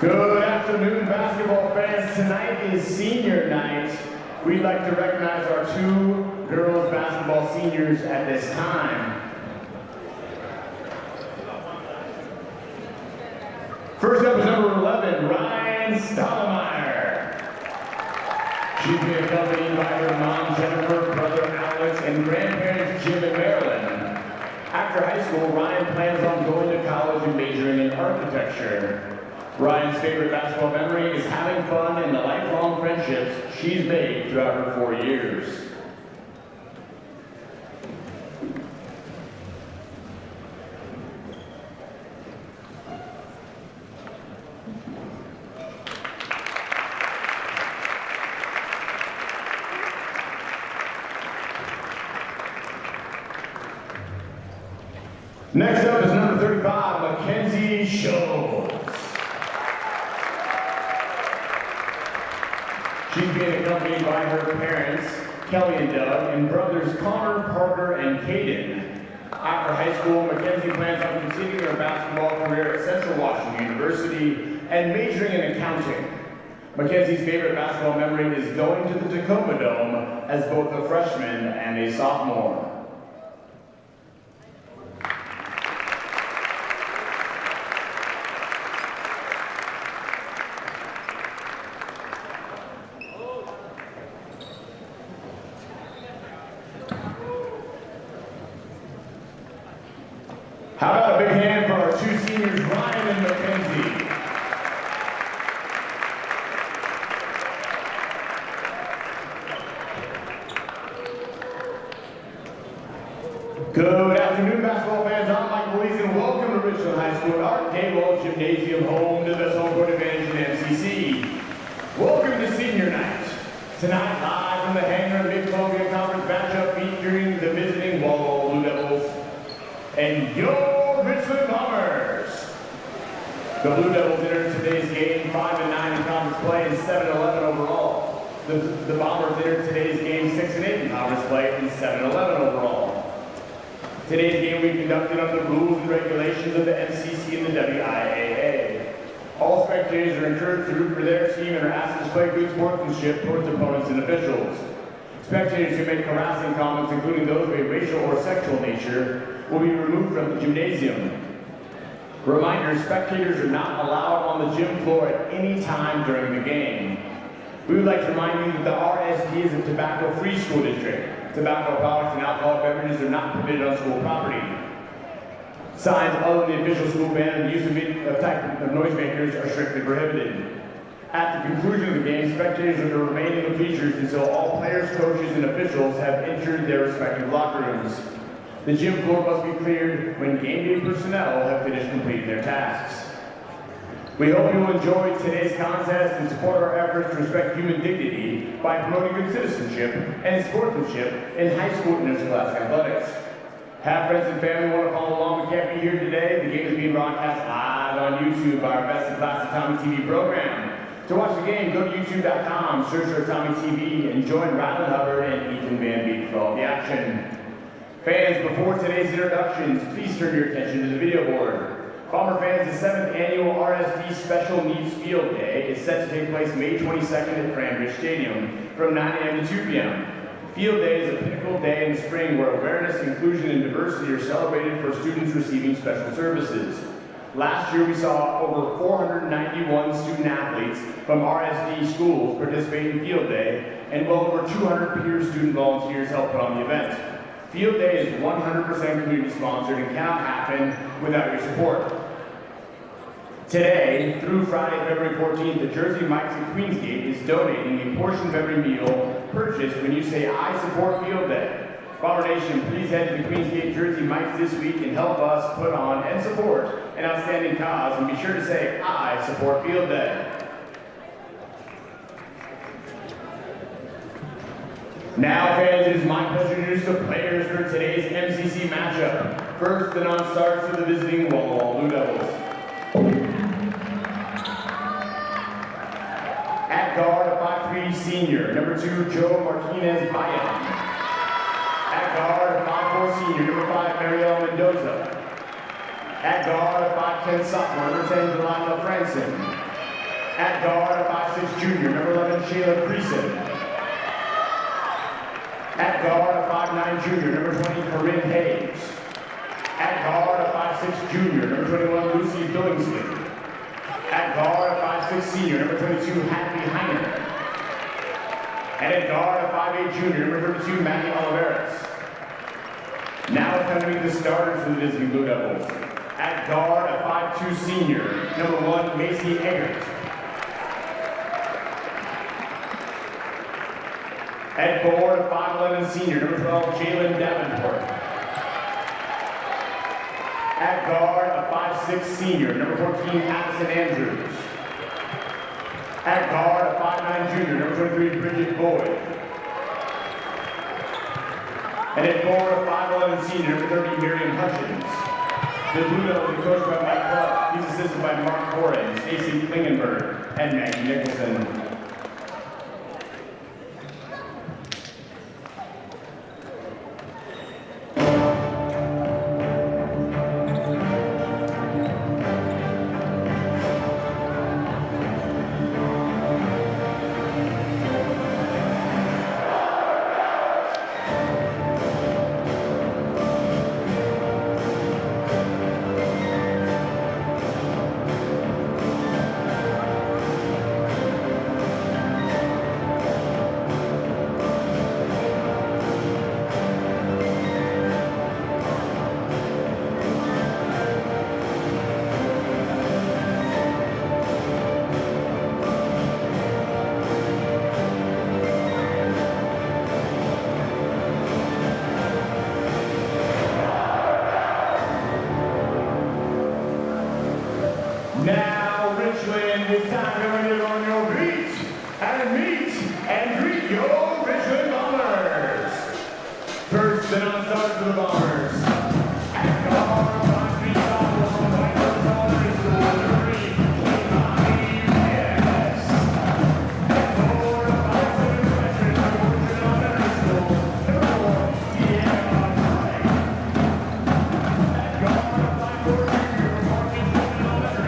Good afternoon, basketball fans. Tonight is senior night. We'd like to recognize our two girls basketball seniors at this time. First up is number 11, Ryan Stottlemyre. She's being accompanied by her mom, Jennifer, brother, Alex, and grandparents, Jim and Marilyn. After high school, Ryan plans on going to college and majoring in architecture. Ryan's favorite basketball memory is having fun and the lifelong friendships she's made throughout her 4 years. Next up is number 35, Mackenzie Schultz. She's being accompanied by her parents, Kelly and Doug, and brothers Connor, Parker, and Caden. After high school, Mackenzie plans on continuing her basketball career at Central Washington University and majoring in accounting. Mackenzie's favorite basketball memory is going to the Tacoma Dome as both a freshman and a sophomore. How about a big hand for our two seniors, Ryan and Mackenzie? Good afternoon, basketball fans. I'm Mike Melise, and welcome to Richland High School at Art Dawald Gymnasium, home to the best home court advantage in MCC. Welcome to senior night. Tonight, live from the hangar, Mid-Columbia Conference matchup featuring the visiting Walla Walla Blue Devils and your Richland Bombers. The Blue Devils entered today's game 5-9 in conference play and 7-11 overall. The Bombers entered today's game 6-8 in conference play and 7-11 overall. Today's game we conducted under the rules and regulations of the MCC and the WIAA. All spectators are encouraged to root for their team and are asked to display good sportsmanship towards opponents and officials. Spectators who make harassing comments, including those of a racial or sexual nature, will be removed from the gymnasium. Reminder, spectators are not allowed on the gym floor at any time during the game. We would like to remind you that the RSD is a tobacco-free school district. Tobacco products and alcoholic beverages are not permitted on school property. Signs other than the official school ban and the use of type of noisemakers are strictly prohibited. At the conclusion of the game, spectators are to remain in the bleachers until all players, coaches, and officials have entered their respective locker rooms. The gym floor must be cleared when game day personnel have finished completing their tasks. We hope you will enjoy today's contest and support our efforts to respect human dignity by promoting good citizenship and sportsmanship in high school and interscholastic athletics. Have friends and family want to follow along but can't be here today? The game is being broadcast live on YouTube by our Best in Class Tommy TV program. To watch the game, go to youtube.com, search for Tommy TV, and join Rylan Hubbard and Ethan Van Beek for all the action. Fans, before today's introductions, please turn your attention to the video board. Bomber fans, the 7th annual RSD Special Needs Field Day is set to take place May 22nd at Framridge Stadium from 9 a.m. to 2 p.m. Field Day is a pinnacle day in the spring where awareness, inclusion, and diversity are celebrated for students receiving special services. Last year, we saw over 491 student athletes from RSD schools participate in Field Day, and well over 200 peer student volunteers helped put on the event. Field Day is 100% community sponsored and cannot happen without your support. Today, through Friday, February 14th, the Jersey Mike's at Queensgate is donating a portion of every meal purchased when you say, "I support Field Day." Bomber Nation, please head to the Queensgate Jersey Mike's this week and help us put on and support an outstanding cause, and be sure to say, "I support Field Day." Now, fans, it is my pleasure to introduce the players for today's MCC matchup. First, the non-starters for the visiting Walla Walla Blue Devils. At guard, a 5'3" senior, number 2, Joe Martinez-Bayan. At guard, a 5'4" senior, number 5, Marielle Mendoza. At guard, a 5'10" sophomore, number 10, Delano Franson. At guard, a 5'6" junior, number 11, Shayla Creason. At guard, a 5'9" junior, number 20, Corinne Hayes. At guard, a 5'6" junior, number 21, Lucy Billingsley. At guard, a 5'6" senior, number 22, Happy Heiner. And at guard, a 5'8" junior, number 32, Maggie Oliveras. Now it's time to meet the starters for the Disney Blue Devils. At guard, a 5'2" senior, number 1, Macy Eggert. At guard, a 5'11" senior, number 12, Jalen Davenport. At guard, a 5'6" senior, number 14, Addison Andrews. At guard, a 5'9" junior, number 23, Bridget Boyd. And at guard, a 5'11" senior, number 30, Miriam Hutchins. The Blue Devils are coached by Mike Clark. He's assisted by Mark Koren, Stacy Klingenberg, and Maggie Nicholson. Now, Richland, it's time to get on your feet and meet and greet your Richland Bombers. First and on start for the Bombers. At guard, concrete sophomore from White House Elementary School, number 3, yes. At guard, a 5'7" freshman from Orchard Elementary School, number 4, Deanna Wright. At guard, a 5'4" junior from Hawkins Elementary.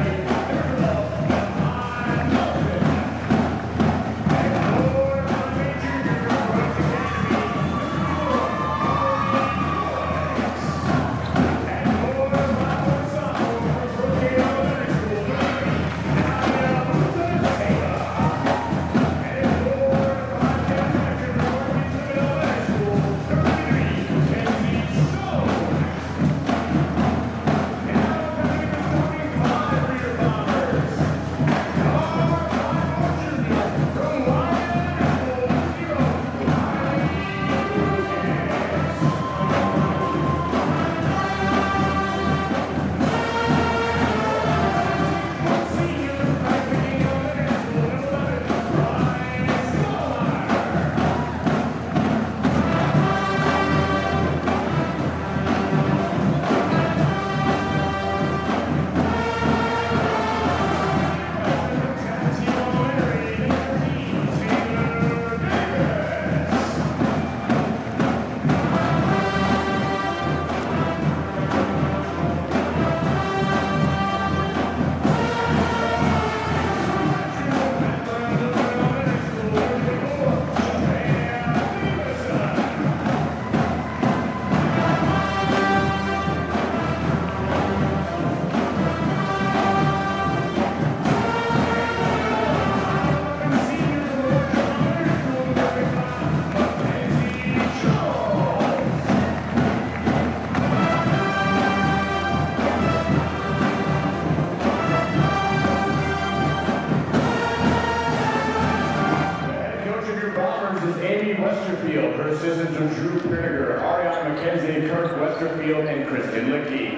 Her assistants are Drew Prinniger, Ariana McKenzie, Kirk Westerfield, and Kristen Lickey.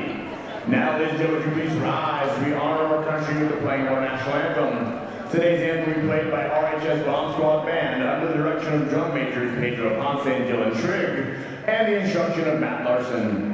Now, ladies and gentlemen, would you please rise? We honor our country with the playing of our national anthem. Today's anthem will be played by RHS Bomb Squad Band under the direction of drum majors Pedro Ponce and Dylan Trigg, and the instruction of Matt Larson.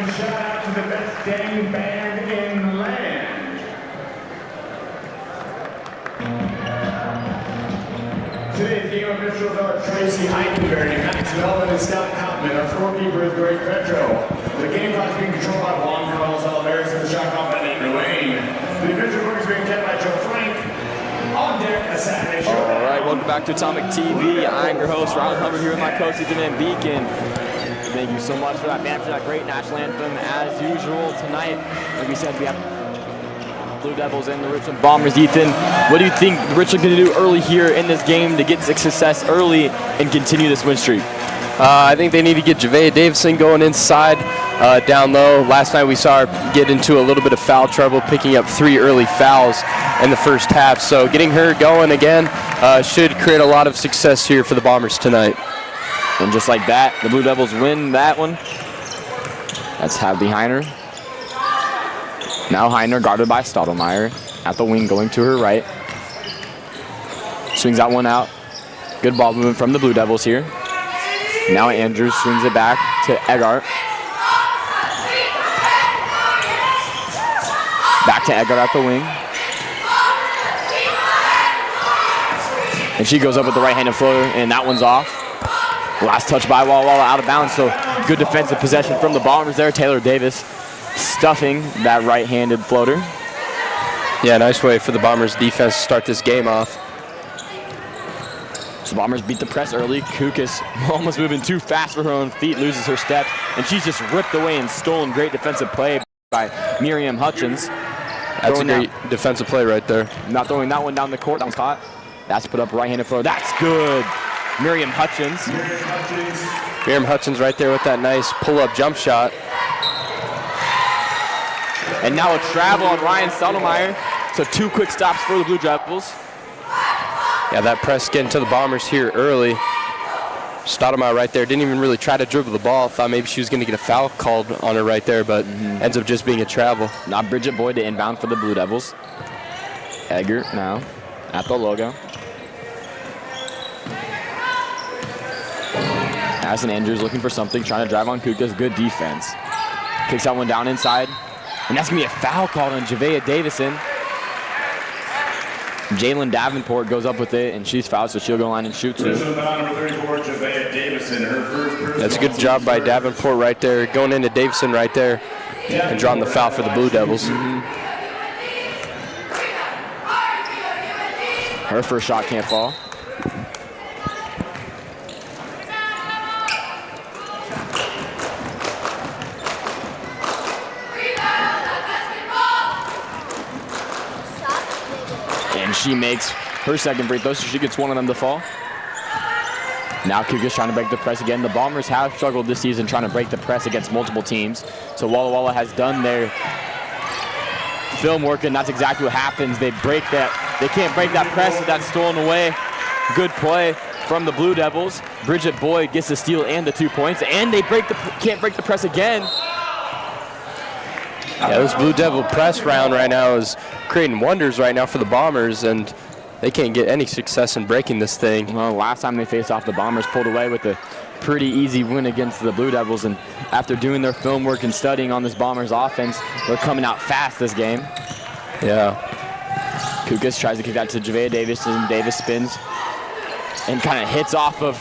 and shout out to the best dang band in the land. Today's game officials are Tracy Heidenberry, Max Melvin, and Scott Kaufman. Our scorekeeper is Greg Petro. The game clock is being controlled by Juan Carlos Oliveras and the shot clock by Nate Ruane. The defensive work is being kept by Joe Frank. On deck, a Saturday show. All right, welcome back to Atomic TV. I'm your host, Ronald Hubbard, here with my coach, Ethan Van Beeken. Thank you so much for that band, for that great national anthem. As usual, tonight, like we said, we have Blue Devils and the Richland Bombers. Ethan, what do you think Richland can do early here in this game to get success early and continue this win streak? I think they need to get Javea Davison going inside, down low. Last night we saw her get into a little bit of foul trouble, picking up 3 early fouls in the first half. So getting her going again should create a lot of success here for the Bombers tonight. And just like that, the Blue Devils win that one. That's Hadley Heiner. Now Heiner guarded by Stottlemyre at the wing, going to her right. Swings that one out. Good ball movement from the Blue Devils here. Now Andrews swings it back to Eggart. Back to Eggart at the wing. And she goes up with the right-handed floater, and that one's off. Last touch by Walla Walla, out of bounds, so good defensive possession from the Bombers there. Taylor Davis stuffing that right-handed floater. Yeah, nice way for the Bombers defense to start this game off. So Bombers beat the press early. Kukas almost moving too fast for her own feet, loses her step, and she's just ripped away and stolen. Great defensive play by Miriam Hutchins. That's a great defensive play right there. Not throwing that one down the court. That one's caught. That's put up right-handed floater. That's good. Miriam Hutchins. Miriam Hutchins right there with that nice pull-up jump shot. And now a travel on Ryan Stottlemyre. So 2 quick stops for the Blue Devils. Yeah, that press getting to the Bombers here early. Stottlemyre right there didn't even really try to dribble the ball. Thought maybe she was going to get a foul called on her right there, but ends up just being a travel. Now Bridget Boyd to inbound for the Blue Devils. Egger now at the logo. Addison Andrews looking for something, trying to drive on Kukas. Good defense. Kicks that one down inside. And that's going to be a foul called on Javea Davison. Jalen Davenport goes up with it, and she's fouled, so she'll go line and shoot too. That's a good job by Davenport right there, going into Davison right there, and drawing the foul for the Blue Devils. Her first shot can't fall. And she makes her second free throw, so she gets one of them to fall. Now Kukas trying to break the press again. The Bombers have struggled this season trying to break the press against multiple teams. So Walla Walla has done their film work, and that's exactly what happens. They break that. They can't break that press, so that's stolen away. Good play from the Blue Devils. Bridget Boyd gets the steal and the 2 points, and they can't break the press again. Yeah, this Blue Devil press round right now is creating wonders right now for the Bombers, and they can't get any success in breaking this thing. Well, last time they faced off, the Bombers pulled away with a pretty easy win against the Blue Devils, and after doing their film work and studying on this Bombers offense, they're coming out fast this game. Yeah. Kukas tries to kick that to Javea Davis, and Davis spins and kind of hits off of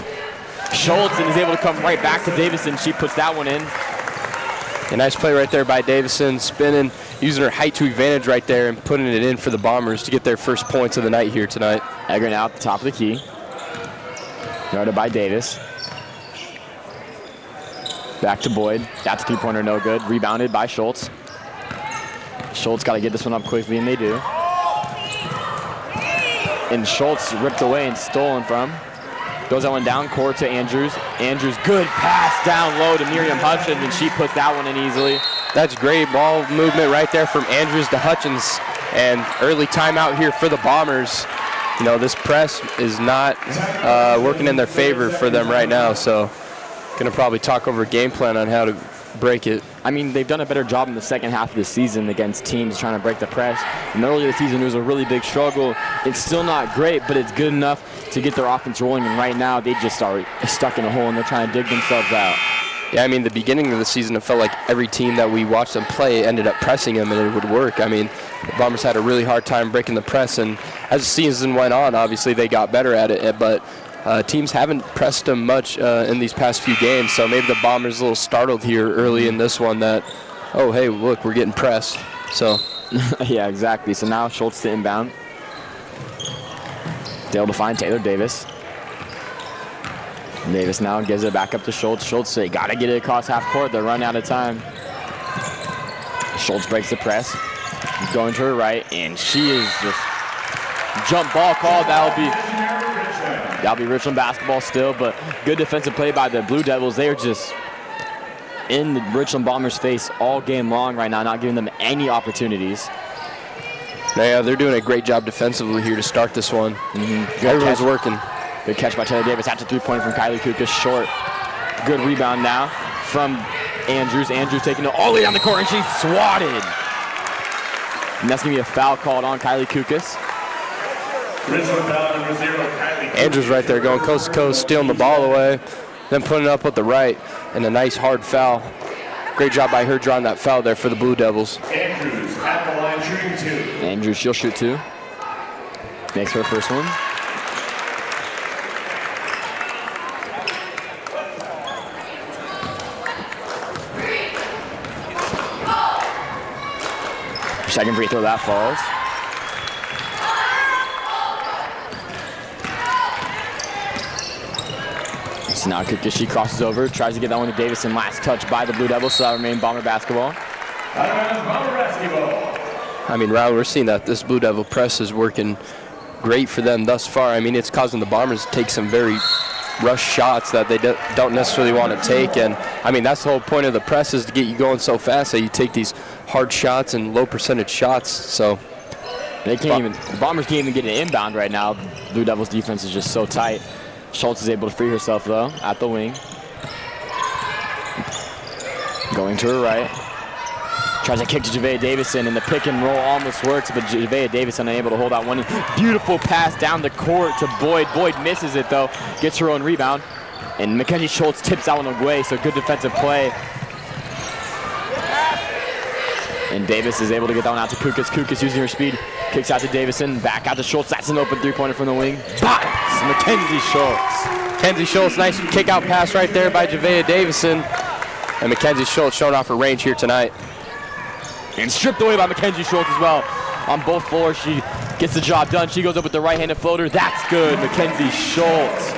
Schultz and is able to come right back to Davison. She puts that one in. A nice play right there by Davison, spinning, using her height to advantage right there and putting it in for the Bombers to get their first points of the night here tonight. Egger now at the top of the key. Guarded by Davis. Back to Boyd. That's a 3-pointer, no good. Rebounded by Schultz. Schultz got to get this one up quickly, and they do. And Schultz ripped away and stolen from. Goes that one down court to Andrews. Andrews, good pass down low to Miriam Hutchins, and she puts that one in easily. That's great ball movement right there from Andrews to Hutchins, and early timeout here for the Bombers. You know, this press is not working in their favor for them right now, so going to probably talk over a game plan on how to break it. I mean, they've done a better job in the second half of the season against teams trying to break the press. And earlier this season, it was a really big struggle. It's still not great, but it's good enough to get their offense rolling. And right now, they just are stuck in a hole, and they're trying to dig themselves out. Yeah, I mean, the beginning of the season, it felt like every team that we watched them play ended up pressing them, and it would work. I mean, the Bombers had a really hard time breaking the press, and as the season went on, obviously they got better at it, but teams haven't pressed them much in these past few games, so maybe the Bombers a little startled here early in this one that, oh, hey, look, we're getting pressed. So, yeah, exactly. So now Schultz to inbound. Able to find Taylor Davis. Davis now gives it back up to Schultz. Schultz, they got to get it across half court. They're running out of time. Schultz breaks the press. Going to her right, and she is just jump ball called. That'll be Richland basketball still, but good defensive play by the Blue Devils. They are just in the Richland Bombers' face all game long right now, not giving them any opportunities. Yeah, they're doing a great job defensively here to start this one. Everyone's working. Good catch by Taylor Davis after three-pointer from Kylie Kukas, short. Good rebound now from Andrews. Andrews taking it all the way down the court, and she's swatted. And that's going to be a foul called on Kylie Kukas. Andrews right there going coast to coast, stealing the ball away, then putting it up with the right, and a nice hard foul. Great job by her drawing that foul there for the Blue Devils. Andrews at the line shooting 2. Andrews, she'll shoot 2. Makes her first one. Second free throw, that falls. So now Kukishi crosses over, tries to get that one to Davison. Last touch by the Blue Devils, so that remain Bomber basketball. I mean, Raul, we're seeing that this Blue Devil press is working great for them thus far. I mean, it's causing the Bombers to take some very rush shots that they don't necessarily want to take. And, I mean, that's the whole point of the press, is to get you going so fast that you take these hard shots and low percentage shots. So they can't even, the Bombers can't even get an inbound right now. Blue Devils defense is just so tight. Schultz is able to free herself, though, at the wing. Going to her right. Tries a kick to Javea Davison, and the pick and roll almost works, but Javea Davison unable to hold out one. Beautiful pass down the court to Boyd. Boyd misses it, though. Gets her own rebound. And Mackenzie Schultz tips that one away, so good defensive play. And Davis is able to get that one out to Kukas. Kukas using her speed. Kicks out to Davison. Back out to Schultz. That's an open three-pointer from the wing. Bots! Mackenzie Schultz. Mackenzie Schultz, nice kick-out pass right there by Javea Davison. And Mackenzie Schultz showing off her range here tonight. And stripped away by Mackenzie Schultz as well. On both floors, she gets the job done. She goes up with the right-handed floater. That's good, Mackenzie Schultz.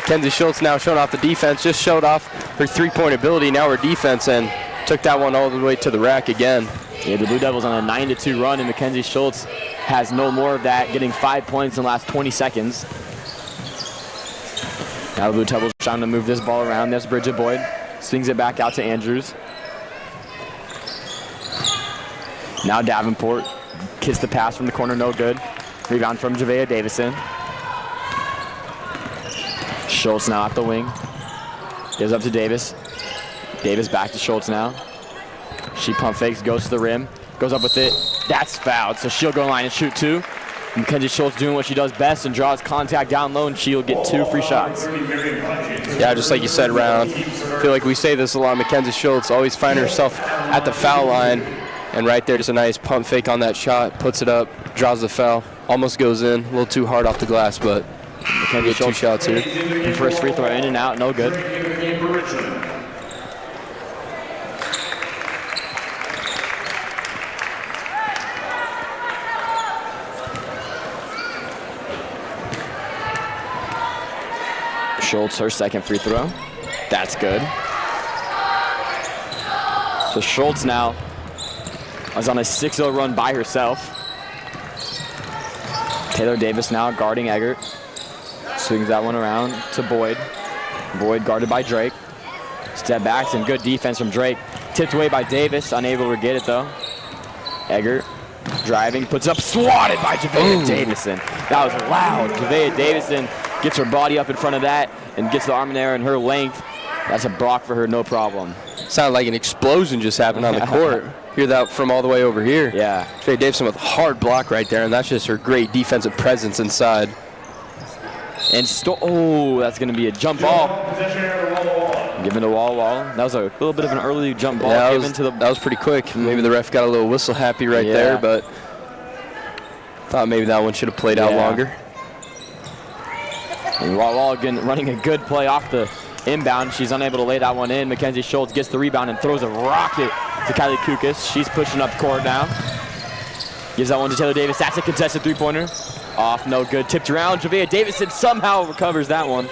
Mackenzie Schultz now showing off the defense. Just showed off her three-point ability, now her defense, and took that one all the way to the rack again. Yeah, the Blue Devils on a 9-2 run, and Mackenzie Schultz has no more of that, getting 5 points in the last 20 seconds. Now the Blue Devils trying to move this ball around. There's Bridget Boyd. Swings it back out to Andrews. Now Davenport gets the pass from the corner, no good. Rebound from Javea Davison. Schultz now at the wing. Gives up to Davis. Davis back to Schultz now. She pump fakes, goes to the rim, goes up with it. That's fouled, so she'll go line and shoot 2. Mackenzie Schultz doing what she does best and draws contact down low, and she'll get 2 free shots. Yeah, just like you said, Round. I feel like we say this a lot. Mackenzie Schultz always finds herself at the foul line, and right there, just a nice pump fake on that shot, puts it up, draws the foul, almost goes in, a little too hard off the glass, but Mackenzie Schultz 2 shots here. First free throw in and out, no good. Schultz, her second free throw. That's good. So Schultz now is on a 6-0 run by herself. Taylor Davis now guarding Eggert. Swings that one around to Boyd. Boyd guarded by Drake. Step backs and good defense from Drake. Tipped away by Davis, unable to get it though. Eggert driving, puts up, swatted by Javea Davison. That was loud. Javea Davison gets her body up in front of that and gets the arm in there and her length. That's a block for her, no problem. Sounded like an explosion just happened on the court. Hear that from all the way over here. Yeah. Javea Davison with a hard block right there, and that's just her great defensive presence inside. And that's going to be a jump ball. Given to Walla Walla. That was a little bit of an early jump ball given to the. That was pretty quick. Maybe the ref got a little whistle happy right there, but thought maybe that one should have played out longer. And Walla Walla again running a good play off the inbound. She's unable to lay that one in. Mackenzie Schultz gets the rebound and throws a rocket to Kylie Kukas. She's pushing up court now. Gives that one to Taylor Davis. That's a contested three-pointer. Off, no good. Tipped around. Javea Davison somehow recovers that one.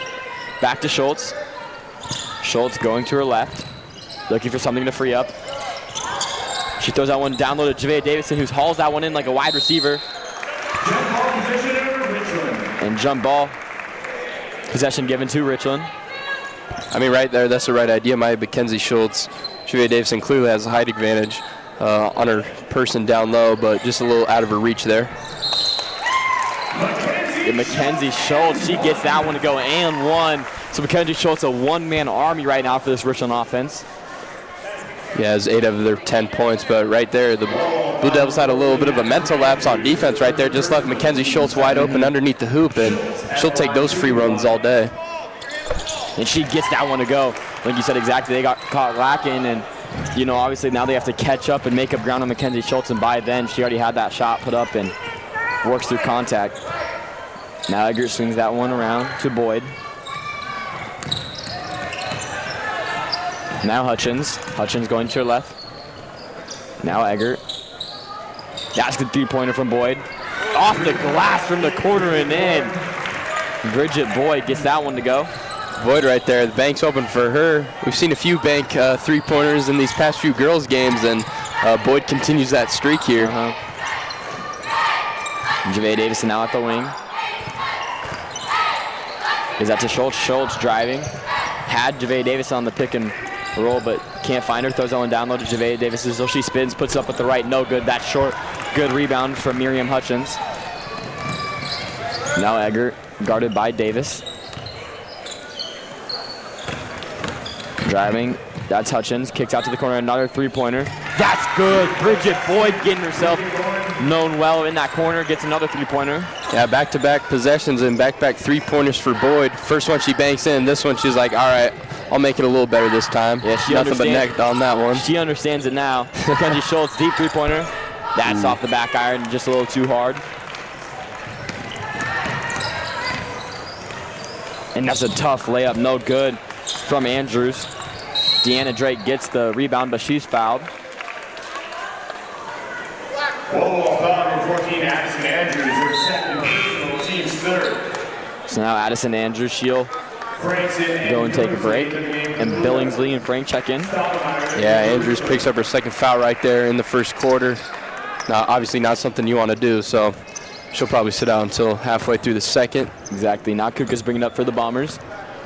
Back to Schultz. Schultz going to her left, looking for something to free up. She throws that one down low to Javea Davison, who hauls that one in like a wide receiver. Jump ball possession, Richland. And jump ball possession given to Richland. I mean, right there, that's the right idea. Mackenzie Schultz, Javea Davison clearly has a height advantage on her person down low, but just a little out of her reach there. Mackenzie Schultz, she gets that one to go and one. So Mackenzie Schultz, a one-man army right now for this Richland offense. Yeah, it's 8 of their 10 points, but right there, the Blue Devils had a little bit of a mental lapse on defense right there. Just left Mackenzie Schultz wide open underneath the hoop, and she'll take those free runs all day. And she gets that one to go. Like you said exactly, they got caught lacking, and you know, obviously now they have to catch up and make up ground on Mackenzie Schultz, and by then she already had that shot put up and works through contact. Now Eggert swings that one around to Boyd. Now Hutchins. Hutchins going to her left. Now Eggert. That's the three-pointer from Boyd. Off the glass from the corner and in. Bridget Boyd gets that one to go. Boyd right there. The bank's open for her. We've seen a few bank three-pointers in these past few girls games, and Boyd continues that streak here. Javea Davison now at the wing. Is that to Schultz? Schultz driving. Had Javea Davison on the pick and roll, but can't find her. Throws that one down low to Javea Davison. So she spins, puts it up with the right. No good. That's short. Good rebound from Miriam Hutchins. Now Eggert, guarded by Davis. Driving. That's Hutchins. Kicks out to the corner. Another three-pointer. That's good. Bridget Boyd getting herself known well in that corner. Gets another three-pointer. Yeah, back-to-back possessions and back-to-back three-pointers for Boyd. First one she banks in. This one she's like, all right, I'll make it a little better this time. Yeah, she Nothing but net on that one. She understands it now. Mackenzie Schultz, deep three-pointer. That's off the back iron, just a little too hard. And that's a tough layup, no good from Andrews. Deanna Drake gets the rebound, but she's fouled. Whoa, foul number 14, Addison Andrews, her second personal, team's third. So now Addison Andrews, she'll go and take a break. And Billingsley and Frank check in. Yeah, Andrews picks up her second foul right there in the first quarter. Now, obviously not something you want to do, so she'll probably sit out until halfway through the second. Exactly. Now Kuka's bringing it up for the Bombers.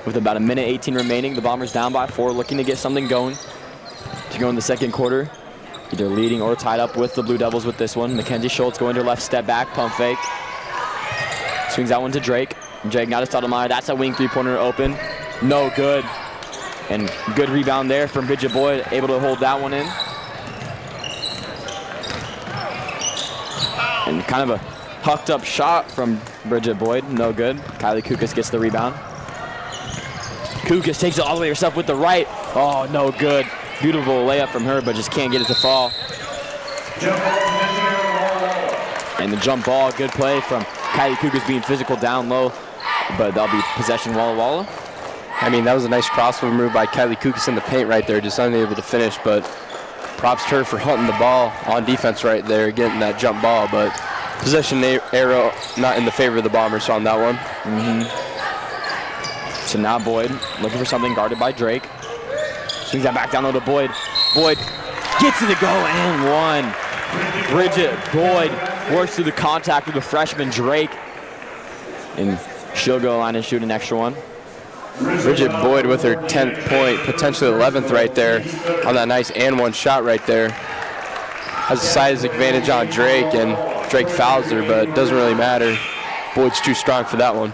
With about 1:18 remaining, the Bombers down by 4, looking to get something going to go in the second quarter. Either leading or tied up with the Blue Devils with this one. Mackenzie Schultz going to her left, step back, pump fake. Swings that one to Drake. Drake now to Stoudemire. That's a wing three-pointer open. No good. And good rebound there from Bridget Boyd, able to hold that one in. And kind of a hucked up shot from Bridget Boyd, no good. Kylie Kukas gets the rebound. Kukas takes it all the way herself with the right. Oh, no good. Beautiful layup from her, but just can't get it to fall. And the jump ball, good play from Kylie Kukas being physical down low, but that'll be possession Walla Walla. I mean, that was a nice crossover move by Kylie Kukas in the paint right there, just unable to finish, but props to her for hunting the ball on defense right there, getting that jump ball, but possession arrow not in the favor of the Bombers on that one. So now Boyd looking for something, guarded by Drake. Swings that back down low to Boyd. Boyd gets it to go and one. Bridget Boyd works through the contact with the freshman Drake. And she'll go line and shoot an extra one. Bridget Boyd with her 10th point, potentially 11th right there on that nice and one shot right there. Has a size advantage on Drake, and Drake fouls her, but it doesn't really matter. Boyd's too strong for that one.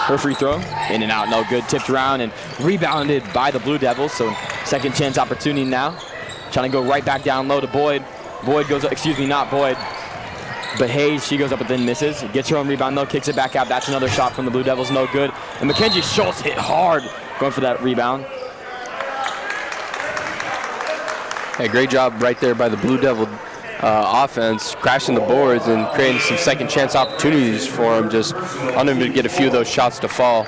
Her free throw, in and out, no good. Tipped around and rebounded by the Blue Devils. So second chance opportunity now. Trying to go right back down low to Boyd. Boyd goes, excuse me, not Boyd. But Hayes, she goes up and then misses. Gets her own rebound though, kicks it back out. That's another shot from the Blue Devils, no good. And Mackenzie Schultz hit hard going for that rebound. Hey, great job right there by the Blue Devil offense, crashing the boards and creating some second chance opportunities for them, just on them to get a few of those shots to fall.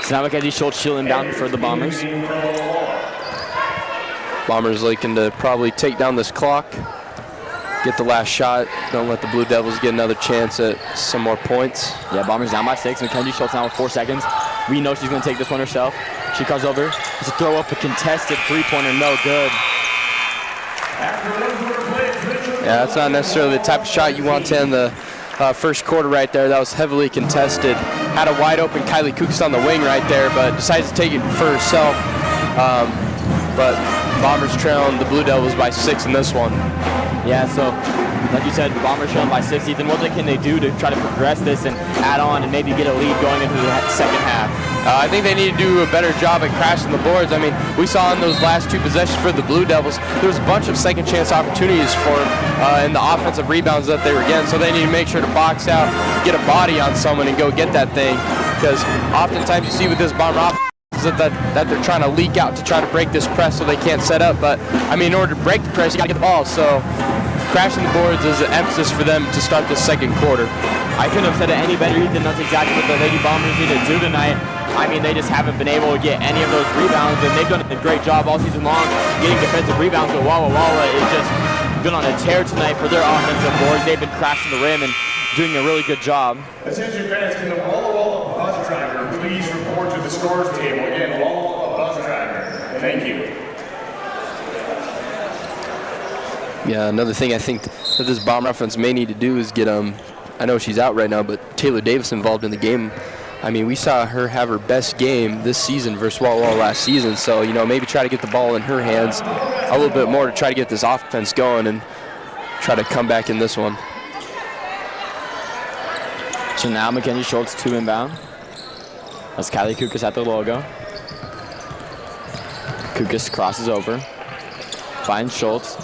So now Mackenzie Schultz shielding down for the Bombers. Bombers looking to probably take down this clock, get the last shot. Don't let the Blue Devils get another chance at some more points. Yeah, Bombers down by 6. Mackenzie Schultz now with 4 seconds. We know she's going to take this one herself. She comes over. It's a throw up, a contested three-pointer, no good. Yeah, that's not necessarily the type of shot you want to end the first quarter right there. That was heavily contested. Had a wide open Kylie Kukas on the wing right there, but decides to take it for herself. But Bombers trailing the Blue Devils by 6 in this one. Yeah, so like you said, Bombers trailing by 6. Ethan, what can they do to try to progress this and add on and maybe get a lead going into the second half? I think they need to do a better job at crashing the boards. I mean, we saw in those last 2 possessions for the Blue Devils, there was a bunch of second chance opportunities for in the offensive rebounds that they were getting. So they need to make sure to box out, get a body on someone and go get that thing. Because oftentimes you see with this Bomber offense that they're trying to leak out to try to break this press so they can't set up. But I mean, in order to break the press, you got to get the ball. So crashing the boards is an emphasis for them to start this second quarter. I couldn't have said it any better, Ethan. That's exactly what the Lady Bombers need to do tonight. I mean, they just haven't been able to get any of those rebounds, and they've done a great job all season long getting defensive rebounds. But Walla Walla is just been on a tear tonight for their offensive boards. They've been crashing the rim and doing a really good job. Attention fans, can the Walla Walla bus driver please report to the scores table? Again, Walla Walla bus driver. Thank you. Yeah, another thing I think that this Bomber offense may need to do is get I know she's out right now, but Taylor Davis involved in the game. I mean, we saw her have her best game this season versus Walla Walla last season. So, you know, maybe try to get the ball in her hands a little bit more to try to get this offense going and try to come back in this one. So now Mackenzie Schultz 2 inbound. That's Kylie Kukas at the logo. Kukas crosses over. Finds Schultz.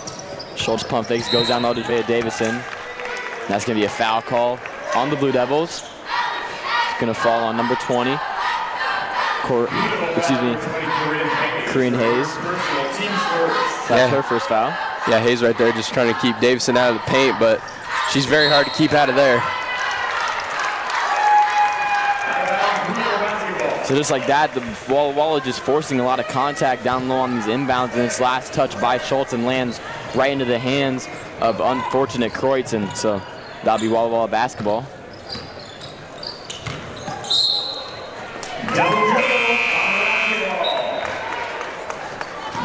Schultz pump fakes, goes down low to Jaya Davison. That's going to be a foul call on the Blue Devils. It's going to fall on number 20. Corinne Hayes. That's her first foul. Yeah, Hayes right there just trying to keep Davison out of the paint, but she's very hard to keep out of there. So just like that, the Walla just forcing a lot of contact down low on these inbounds, and this last touch by Schultz and lands right into the hands of unfortunate Kreutz, and so that'll be Walla Walla basketball.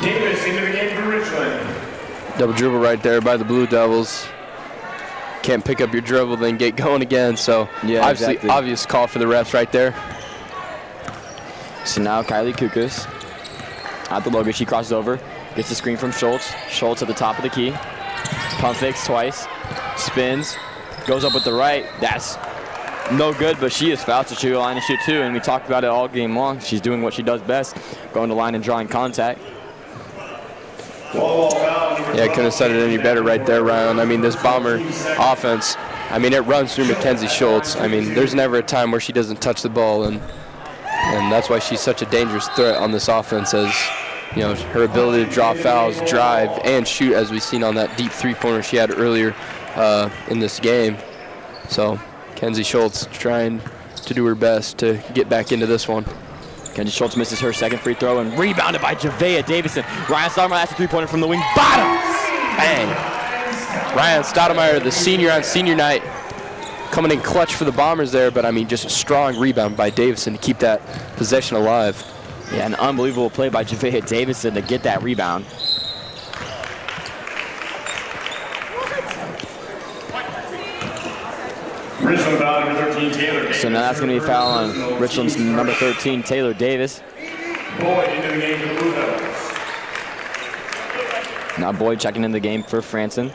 Davis into the game for Richland. Double dribble right there by the Blue Devils. Can't pick up your dribble, then get going again. So yeah, obviously, exactly. Obvious call for the refs right there. So now Kylie Kukas at the logo. She crosses over, gets the screen from Schultz. Schultz at the top of the key. Pump fakes twice, spins, goes up with the right. That's no good, but she is fouled, so she'll go line and shoot 2. And we talked about it all game long. She's doing what she does best, going to line and drawing contact. Yeah, couldn't have said it any better right there, Ryan. I mean, this Bomber offense, I mean, it runs through Mackenzie Schultz. I mean, there's never a time where she doesn't touch the ball, and that's why she's such a dangerous threat on this offense, as you know, her ability to draw fouls, drive, and shoot, as we've seen on that deep three-pointer she had earlier in this game. So Mackenzie Schultz trying to do her best to get back into this one. Mackenzie Schultz misses her second free throw and rebounded by Javea Davison. Ryan Stoudemire has a three-pointer from the wing. Bottom! Bang! Ryan Stoudemire, the senior on senior night, coming in clutch for the Bombers there, but I mean, just a strong rebound by Davison to keep that possession alive. Yeah, an unbelievable play by Javea Davison to get that rebound. Richland foul number 13, Taylor Davis. So now that's going to be a foul on Richland's number 13, Taylor Davis. Boyd into the game for the Blue Devils. Now Boyd checking in the game for Franson.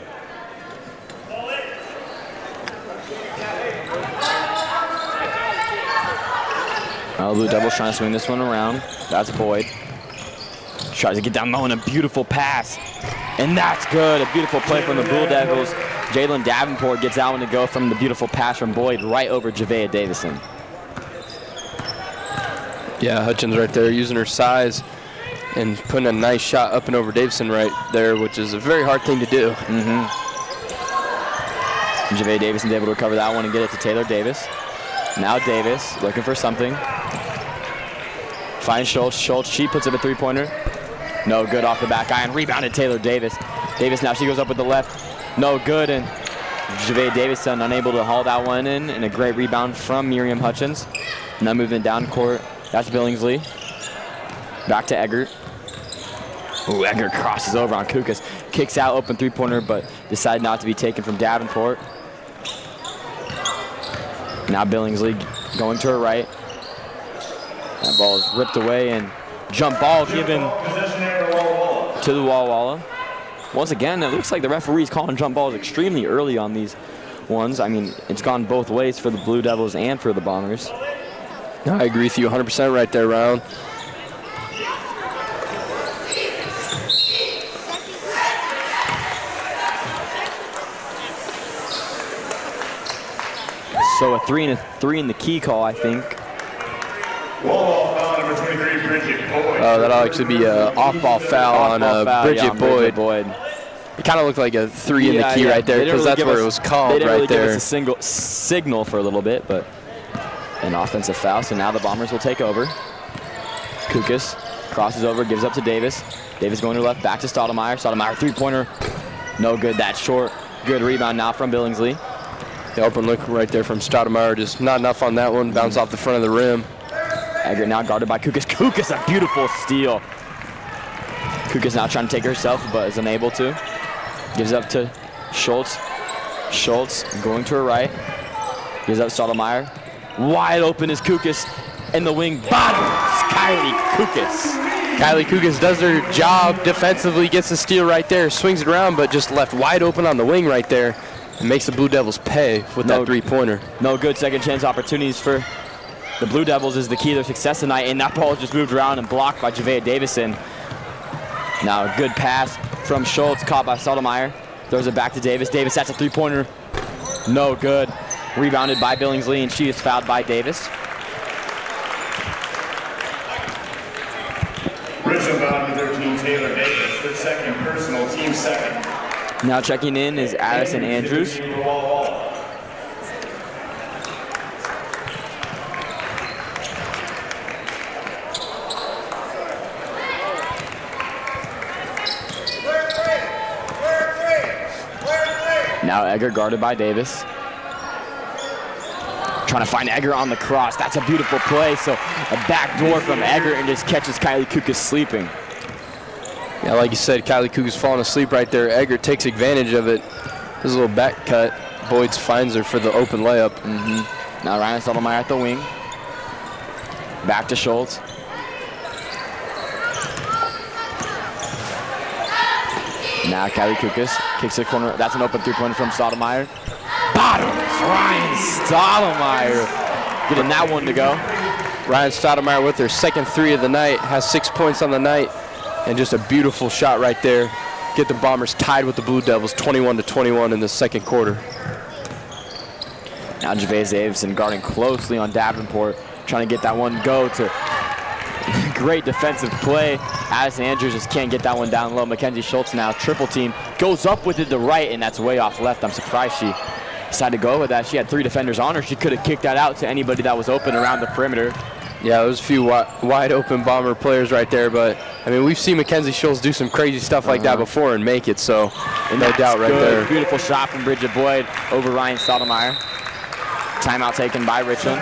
Now the Blue Devils trying to swing this one around. That's Boyd. Tries to get down low and a beautiful pass. And that's good. A beautiful play from the Blue Devils. Jalen Davenport gets that one to go from the beautiful pass from Boyd right over Javea Davison. Yeah, Hutchins right there using her size and putting a nice shot up and over Davison right there, which is a very hard thing to do. Javea Davison's able to recover that one and get it to Taylor Davis. Now Davis looking for something. Finds Schultz. Schultz, she puts up a three-pointer. No good off the back iron. Rebounded Taylor Davis. Davis now she goes up with the left. No good, and Javea Davison unable to haul that one in, and a great rebound from Miriam Hutchins. Now moving down court, that's Billingsley. Back to Eggert. Ooh, Eggert crosses over on Kukas. Kicks out, open three-pointer, but decided not to be taken from Davenport. Now Billingsley going to her right. That ball is ripped away, and jump ball given to the Walla Walla. Once again, it looks like the referee's calling jump balls extremely early on these ones. I mean, it's gone both ways for the Blue Devils and for the Bombers. I agree with you 100% right there, Ryan. So a 3 and a 3 in the key call, I think. Foul number 23, Bridget Boyd. That'll actually be an off-ball foul on Bridget Boyd. It kind of looked like a 3 in the key right there, because that's where it was called right there. They didn't really give us a single signal for a little bit, but an offensive foul. So now the Bombers will take over. Kukas crosses over, gives up to Davis. Davis going to the left, back to Stoudemire. Stoudemire three-pointer, no good. That short. Good rebound now from Billingsley. The open look right there from Stoudemire, just not enough on that one. Bounce off the front of the rim. Eggert now guarded by Kukas. Kukas, a beautiful steal. Kukas now trying to take herself, but is unable to. Gives up to Schultz. Schultz going to her right. Gives up Stoudemire. Wide open is Kukas. In the wing, bottoms Kylie Kukas. Kylie Kukas does her job defensively, gets the steal right there, swings it around, but just left wide open on the wing right there. And makes the Blue Devils pay with that three-pointer. No good second chance opportunities for the Blue Devils is the key to their success tonight, and that ball just moved around and blocked by Javea Davison. Now a good pass from Schultz, caught by Stoudemire. Throws it back to Davis. Davis, that's a three-pointer. No good. Rebounded by Billingsley, and she is fouled by Davis. Richland Bomber 13, Taylor Davis, her second personal, team second. Now checking in is Addison Andrews. Now Eggert guarded by Davis. Trying to find Eggert on the cross. That's a beautiful play. So a back door from Eggert and just catches Kylie Kukas sleeping. Yeah, like you said, Kylie Kukas falling asleep right there. Eggert takes advantage of it. Does a little back cut. Boyd finds her for the open layup. Now Ryan Stoudemire at the wing. Back to Schultz. Now Kylie Kukas kicks the corner. That's an open three-pointer from Stoudemire. Bottoms, Ryan Stoudemire getting that one to go. Ryan Stoudemire with her second three of the night, has 6 points on the night, and just a beautiful shot right there. Get the Bombers tied with the Blue Devils, 21-21 in the second quarter. Now Javea Davison guarding closely on Davenport, trying to get that one go to great defensive play. Addison Andrews just can't get that one down low. Mackenzie Schultz now triple team, goes up with it to right, and that's way off left. I'm surprised she decided to go with that. She had 3 defenders on her. She could have kicked that out to anybody that was open around the perimeter. Yeah, there was a few wide open Bomber players right there, but I mean, we've seen Mackenzie Schultz do some crazy stuff like that before and make it, so no doubt right there. Beautiful shot from Bridget Boyd over Ryan Stoudemire. Timeout taken by Richland.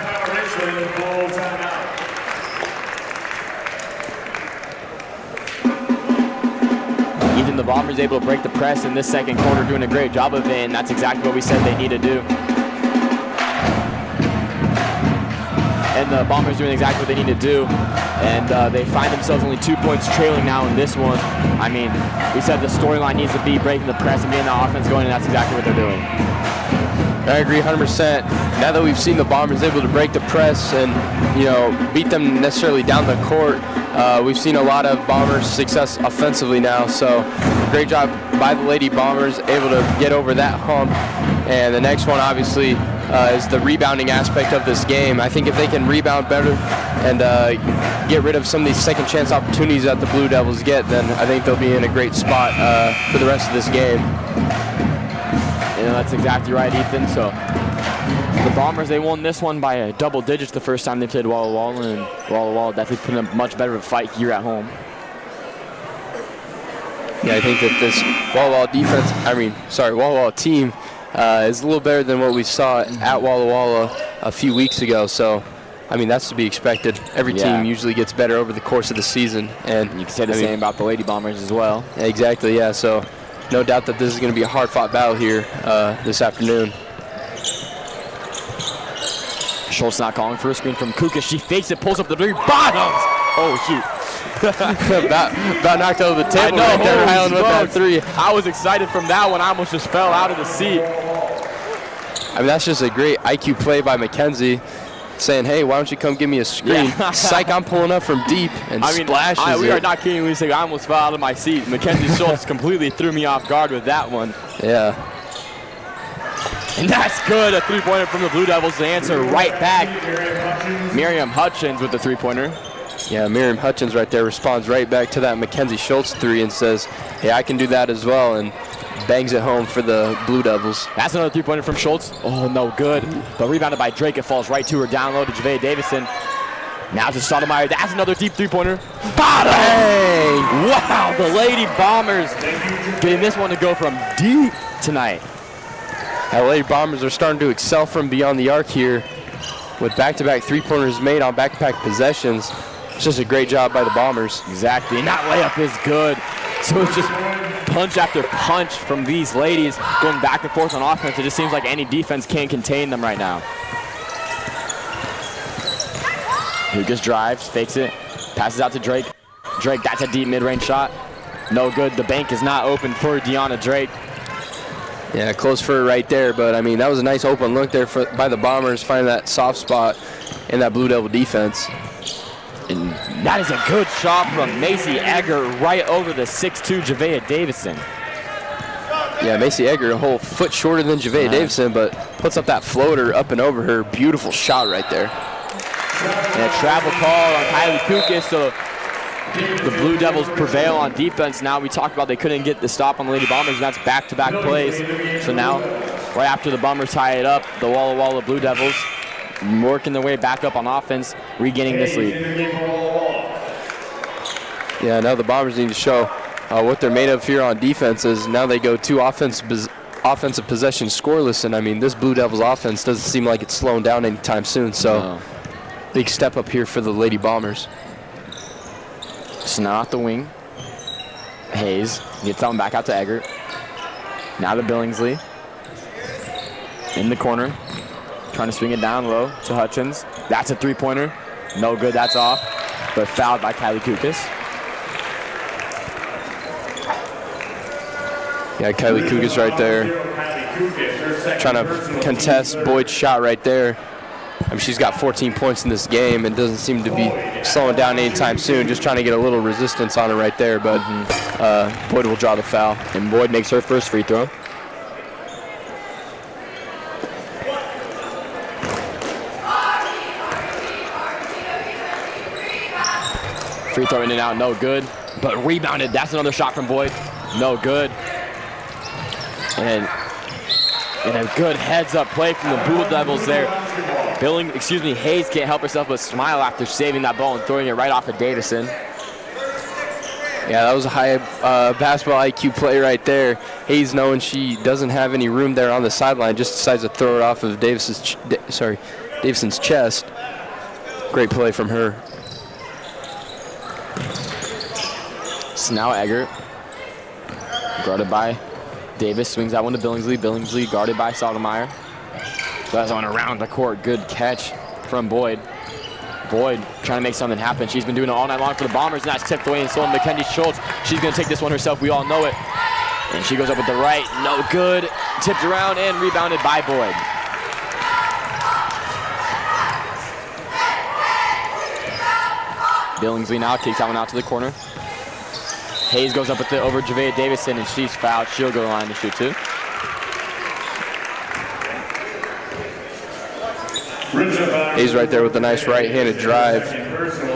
Even the Bombers able to break the press in this second quarter, doing a great job of it, and that's exactly what we said they need to do. And the Bombers doing exactly what they need to do, and they find themselves only 2 points trailing now in this one. I mean, we said the storyline needs to be breaking the press and getting the offense going, and that's exactly what they're doing. I agree 100%. Now that we've seen the Bombers able to break the press and, you know, beat them necessarily down the court, we've seen a lot of Bombers' success offensively now. So great job by the Lady Bombers, able to get over that hump. And the next one, obviously, is the rebounding aspect of this game. I think if they can rebound better and get rid of some of these second chance opportunities that the Blue Devils get, then I think they'll be in a great spot for the rest of this game. You know, that's exactly right, Ethan. So the Bombers, they won this one by double digits the first time they played Walla Walla, and Walla Walla definitely put in a much better of a fight here at home. Yeah, I think that this Walla Walla team is a little better than what we saw at Walla Walla a few weeks ago. So, I mean, that's to be expected. Every team usually gets better over the course of the season. And you can say the same about the Lady Bombers as well. Exactly, yeah. So, no doubt that this is going to be a hard-fought battle here this afternoon. Schultz not calling for a screen from Kukas. She fakes it, pulls up the three, bottoms! Oh, shoot. about knocked over the table right there, Highland with that three. I was excited from that one. I almost just fell out of the seat. I mean, that's just a great IQ play by Mackenzie, saying, hey, why don't you come give me a screen? Yeah. Psych, I'm pulling up from deep, and splashes we are not kidding when we say I almost fell out of my seat. Mackenzie Schultz completely threw me off guard with that one. Yeah. And that's good, a three-pointer from the Blue Devils to answer right back. Miriam Hutchins with the three-pointer. Yeah, Miriam Hutchins right there responds right back to that Mackenzie Schultz three and says, hey, I can do that as well, and bangs it home for the Blue Devils. That's another three-pointer from Schultz. Oh, no good. But rebounded by Drake. It falls right to her, down low to Javea Davison. Now to Sotomayor. That's another deep three-pointer. Bottom! Hey. Wow, the Lady Bombers getting this one to go from deep tonight. The Lady Bombers are starting to excel from beyond the arc here with back-to-back three-pointers made on back-to-back possessions. It's just a great job by the Bombers. Exactly, and that layup is good. So it's just punch after punch from these ladies going back and forth on offense. It just seems like any defense can't contain them right now. Lucas drives, fakes it, passes out to Drake. Drake, that's a deep mid-range shot. No good, the bank is not open for Deanna Drake. Yeah, close for her right there, but I mean, that was a nice open look there by the Bombers, finding that soft spot in that Blue Devil defense. And that is a good shot from Macy Egger right over the 6'2" Javea Davison. Yeah, Macy Egger a whole foot shorter than Javea Davison, but puts up that floater up and over her. Beautiful shot right there. And a travel call on Kylie Kukas, so the Blue Devils prevail on defense. Now we talked about they couldn't get the stop on the Lady Bombers, and that's back-to-back plays. So now, right after the Bombers tie it up, the Walla Walla Blue Devils working their way back up on offense, regaining this lead. Yeah, now the Bombers need to show what they're made of here on defense. Is now they go two offensive possessions scoreless, and I mean, this Blue Devils offense doesn't seem like it's slowing down anytime soon, so big step up here for the Lady Bombers. So now at the wing, Hayes gets that one back out to Eggert. Now to Billingsley. In the corner, trying to swing it down low to Hutchins. That's a three-pointer. No good, that's off. But fouled by Kylie Kukas. Yeah, Kylie Kukas right there. Trying to contest Boyd's shot right there. I mean, she's got 14 points in this game and doesn't seem to be slowing down anytime soon. Just trying to get a little resistance on her right there, but Boyd will draw the foul. And Boyd makes her first free throw. Free throw in and out, no good. But rebounded, that's another shot from Boyd. No good. And a good heads-up play from the Blue Devils there. Hayes can't help herself but smile after saving that ball and throwing it right off of Davison. Yeah, that was a high basketball IQ play right there. Hayes, knowing she doesn't have any room there on the sideline, just decides to throw it off of Davison's chest. Great play from her. So now Eggert, guarded by Davis, swings that one to Billingsley. Billingsley guarded by Sotomayor. That's on around the court. Good catch from Boyd. Boyd trying to make something happen. She's been doing it all night long for the Bombers, and that's tipped away and stolen by Mackenzie Schultz. She's going to take this one herself. We all know it. And she goes up with the right. No good. Tipped around and rebounded by Boyd. Billingsley now kicks that one out to the corner. Hayes goes up with it over Javea Davison, and she's fouled. She'll go to the line to shoot 2. Hayes right there with a nice right-handed drive.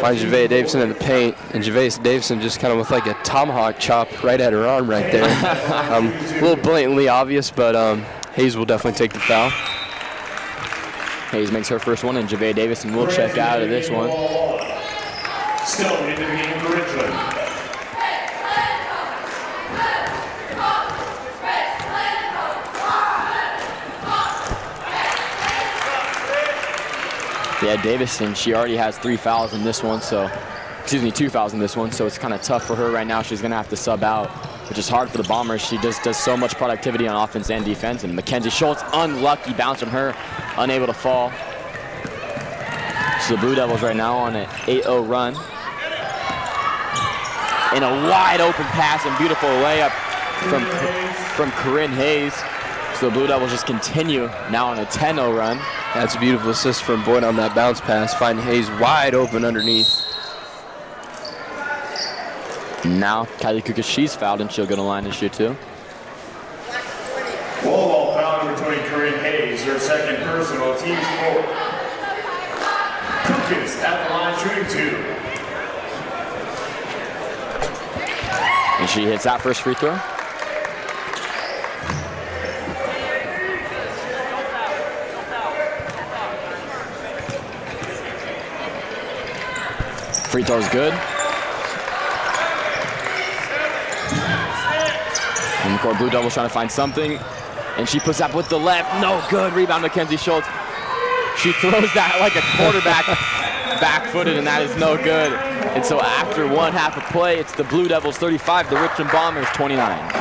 Finds Javea Davison in the paint, and Javea Davison just kind of with like a tomahawk chop right at her arm right there. A little blatantly obvious, but Hayes will definitely take the foul. Hayes makes her first one, and Javea Davison will check out of this one. Still into the game for Richland. Yeah, Davison, she already has 3 fouls in this one, so, excuse me, 2 fouls in this one, so it's kind of tough for her right now. She's going to have to sub out, which is hard for the Bombers. She does so much productivity on offense and defense, and Mackenzie Schultz, unlucky bounce from her, unable to fall. So the Blue Devils right now on an 8-0 run. And a wide open pass and beautiful layup from Corinne Hayes. So the Blue Devils just continue now on a 10-0 run. That's a beautiful assist from Boyd on that bounce pass. Find Hayes wide open underneath. Now Kylie Kukas, she's fouled, and she'll go to the line and shoot 2. Walla Walla foul number 20, Corinne Hayes, her second personal, team's 4. Kukas at the line shooting 2. And she hits that first free throw. Free throw's good. And the court, Blue Devils trying to find something. And she puts up with the left. No good. Rebound, Mackenzie Schultz. She throws that like a quarterback, back-footed, and that is no good. And so after one half of play, it's the Blue Devils 35, the Richland Bombers 29.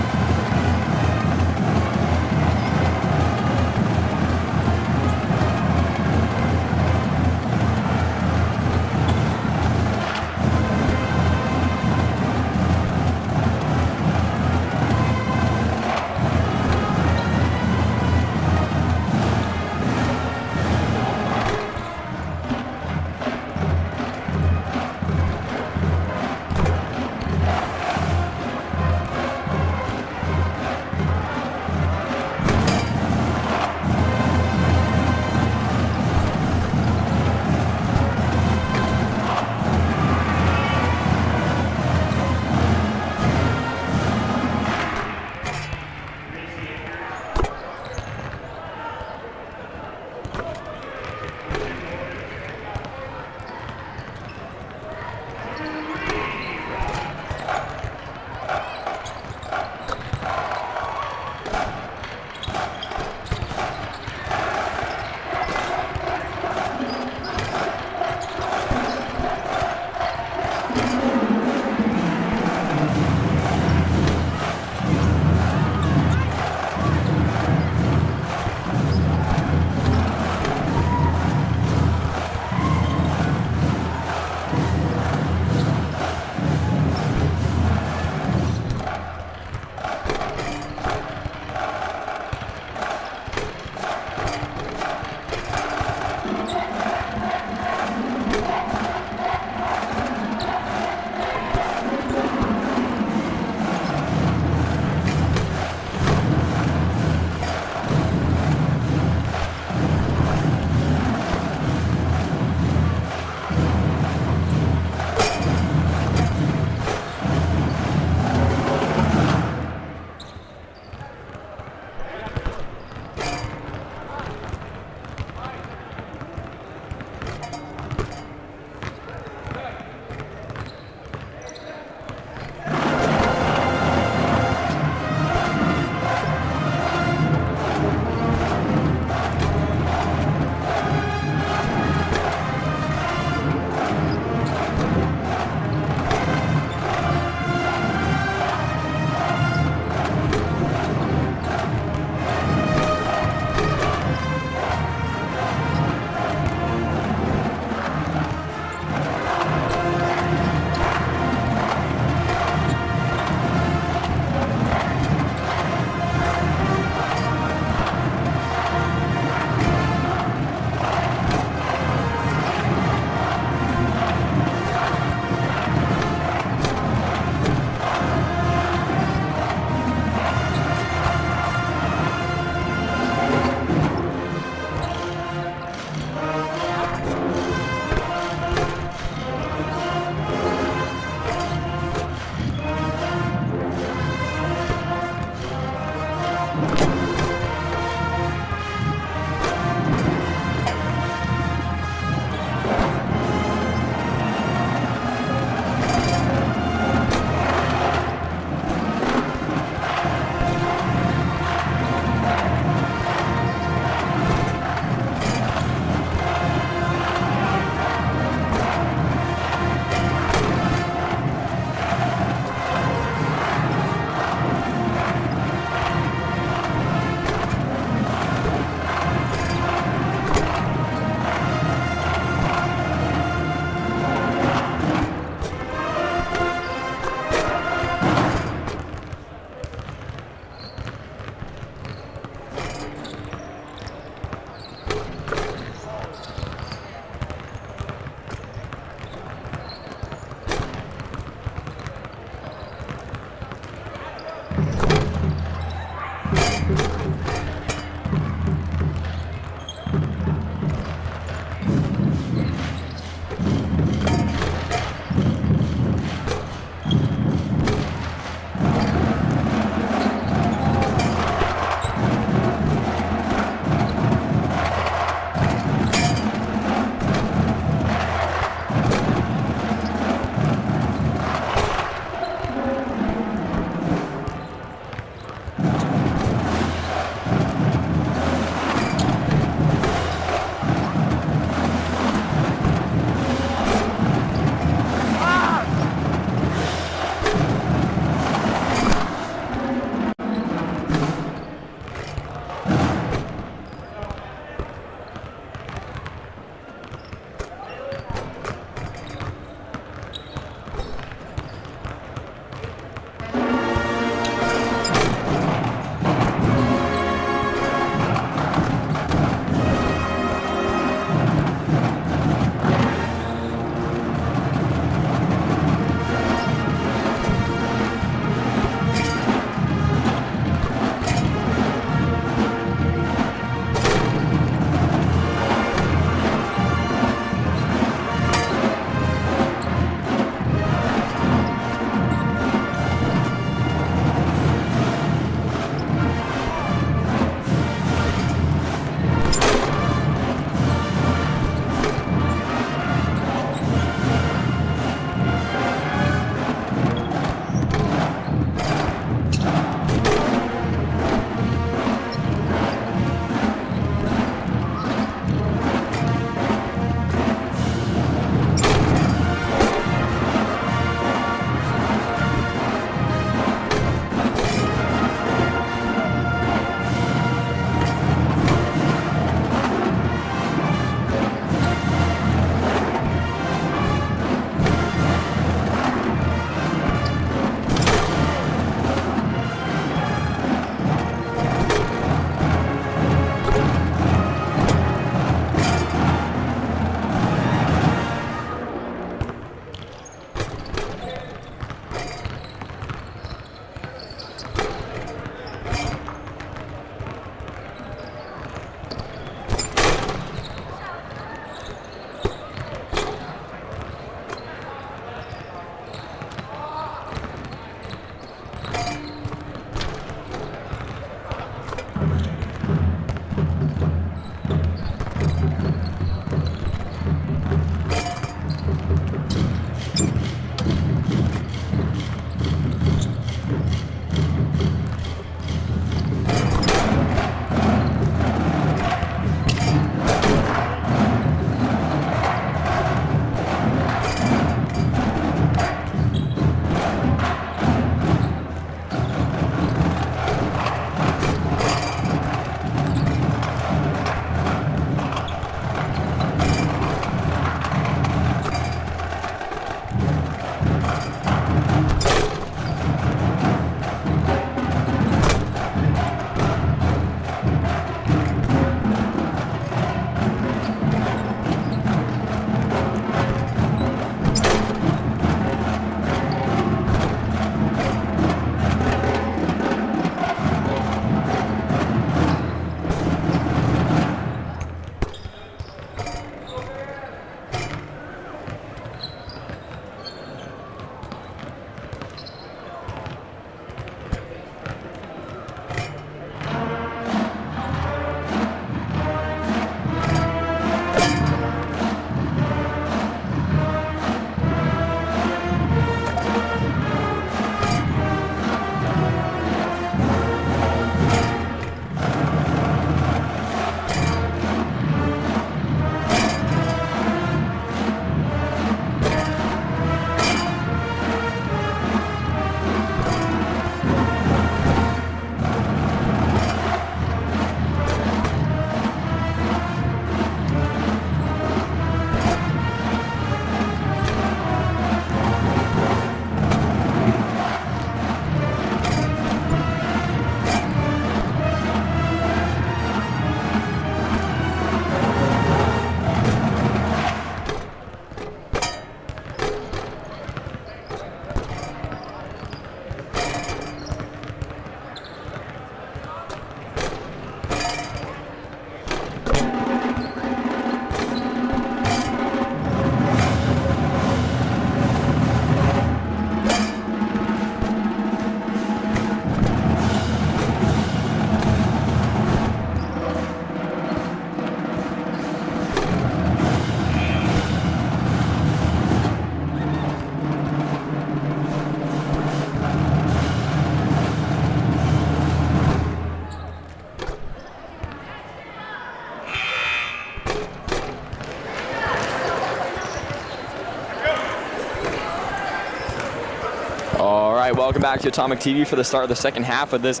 Welcome back to Atomic TV for the start of the second half of this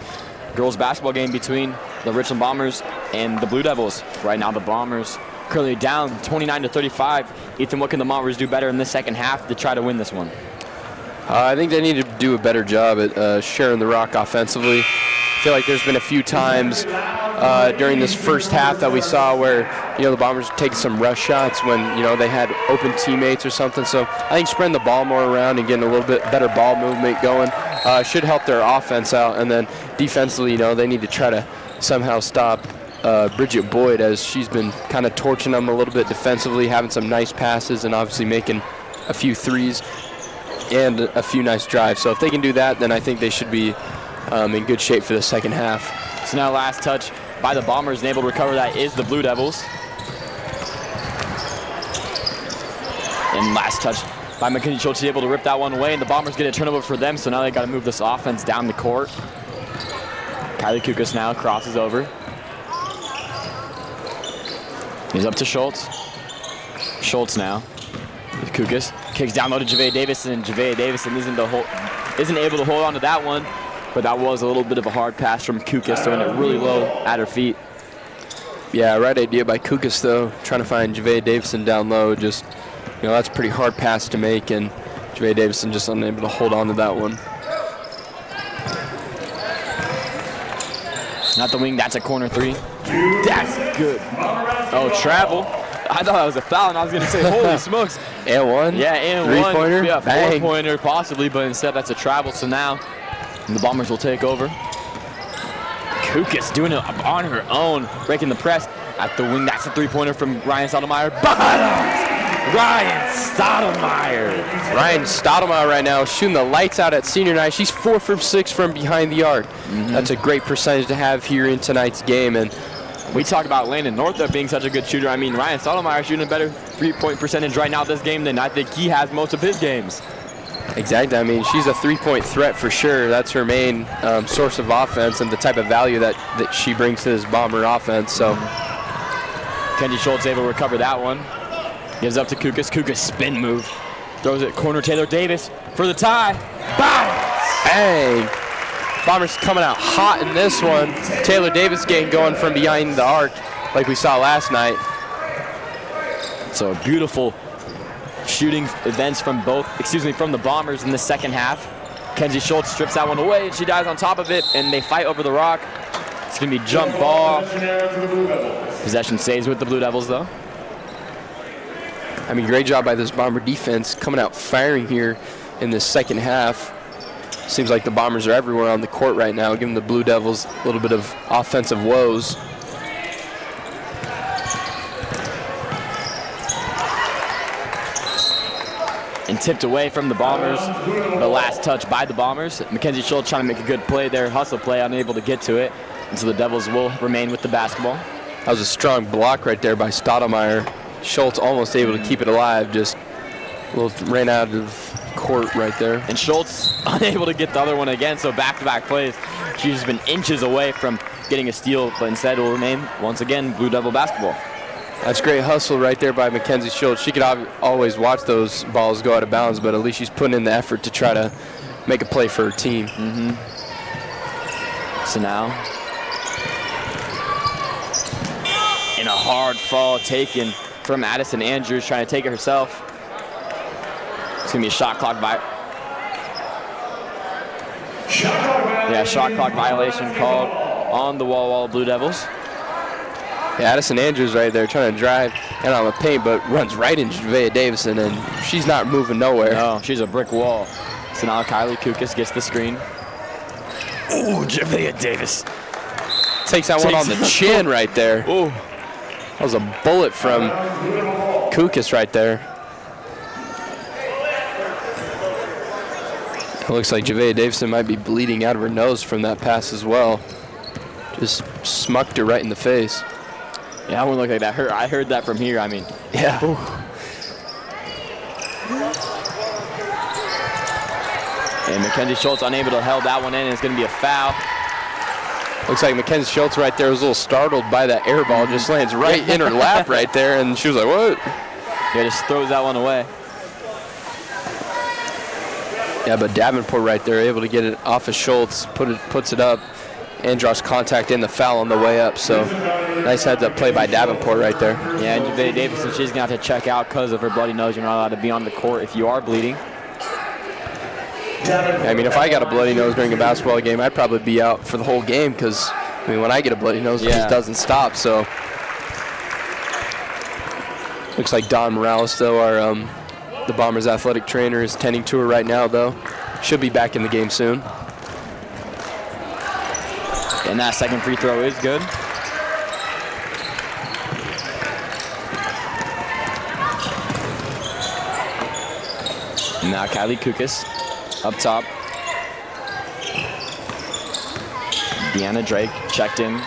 girls basketball game between the Richland Bombers and the Blue Devils. Right now the Bombers currently down 29-35. Ethan, what can the Bombers do better in this second half to try to win this one? I think they need to do a better job at sharing the rock offensively. I feel like there's been a few times during this first half that we saw where, the Bombers take some rush shots when, they had open teammates or something. So I think spreading the ball more around and getting a little bit better ball movement going should help their offense out. And then defensively, they need to try to somehow stop Bridget Boyd, as she's been kind of torching them a little bit defensively, having some nice passes and obviously making a few threes and a few nice drives. So if they can do that, then I think they should be in good shape for the second half. So now last touch by the Bombers, and able to recover that is the Blue Devils. And last touch by Mackenzie Schultz, able to rip that one away, and the Bombers get a turnover for them, so now they got to move this offense down the court. Kylie Kukas now crosses over. He's up to Schultz. Schultz now. Kukas kicks down low to JaVea Davison, and JaVea Davison isn't able to hold on to that one. But that was a little bit of a hard pass from Kukas, throwing it really low at her feet. Yeah, right idea by Kukas, though, trying to find JaVea Davison down low. Just, that's a pretty hard pass to make, and JaVea Davison just unable to hold on to that one. Not the wing, that's a corner three. That's good. Oh, travel. I thought that was a foul, and I was going to say, holy smokes. And one? Yeah, and one. Three-pointer? Yeah, Bang. four-pointer possibly, but instead that's a travel. So now the Bombers will take over. Kukas doing it on her own, breaking the press at the wing. That's a three-pointer from Ryan Stottlemyre. Ryan Stottlemyre. Ryan Stottlemyre right now shooting the lights out at senior night. She's 4 from 6 from behind the arc. That's a great percentage to have here in tonight's game. And we talk about Landon Northup being such a good shooter. I mean, Ryan Stottlemyre shooting a better three-point percentage right now this game than I think he has most of his games. Exactly. I mean, she's a three-point threat for sure. That's her main source of offense and the type of value that she brings to this Bomber offense. So, Kenji Schultz able to recover that one. Gives up to Kukas. Kukas spin move. Throws it corner. Taylor Davis for the tie. Bang! Bombers coming out hot in this one. Taylor Davis getting going from behind the arc like we saw last night. So beautiful shooting events from from the Bombers in the second half. Kenzie Schultz strips that one away, and she dives on top of it, and they fight over the rock. It's going to be jump ball. Possession stays with the Blue Devils, though. I mean, great job by this Bomber defense coming out firing here in this second half. Seems like the Bombers are everywhere on the court right now, giving the Blue Devils a little bit of offensive woes. And tipped away from the Bombers. The last touch by the Bombers. Mackenzie Schultz trying to make a good play there, hustle play, unable to get to it. And so the Devils will remain with the basketball. That was a strong block right there by Stottlemyre. Schultz almost able to keep it alive, just a little ran out of court right there. And Schultz unable to get the other one again, so back-to-back plays. She's been inches away from getting a steal, but instead will remain, once again, Blue Devil basketball. That's great hustle right there by Mackenzie Schultz. She could always watch those balls go out of bounds, but at least she's putting in the effort to try to make a play for her team. So now, in a hard fall taken from Addison Andrews, trying to take it herself. It's going to be a shot clock violation called on the Walla Walla Blue Devils. Yeah, Addison Andrews right there trying to drive and on the paint, but runs right into JaVea Davison, and she's not moving nowhere. No, she's a brick wall. So now Kylie Kukas gets the screen. Ooh, JaVea Davis. Takes that one on the chin right there. Ooh. That was a bullet from Kukas right there. It looks like JaVea Davison might be bleeding out of her nose from that pass as well. Just smucked her right in the face. Yeah, it wouldn't look like that. I heard that from here, I mean. Yeah. Ooh. And Mackenzie Schultz unable to hold that one in, and it's going to be a foul. Looks like Mackenzie Schultz right there was a little startled by that air ball. Just lands right in her lap right there, and she was like, what? Yeah, just throws that one away. Yeah, but Davenport right there able to get it off of Schultz, puts it up, and draws contact in the foul on the way up. So nice heads up play by Davenport right there. Yeah, and Javea Davison, she's gonna have to check out because of her bloody nose. You're not allowed to be on the court if you are bleeding. I mean, if I got a bloody nose during a basketball game, I'd probably be out for the whole game because, I mean, when I get a bloody nose, it just doesn't stop. So looks like Don Morales, though, the Bombers athletic trainer, is tending to her right now, though. Should be back in the game soon. And that second free throw is good. And now Kylie Kukas up top. Deanna Drake checked in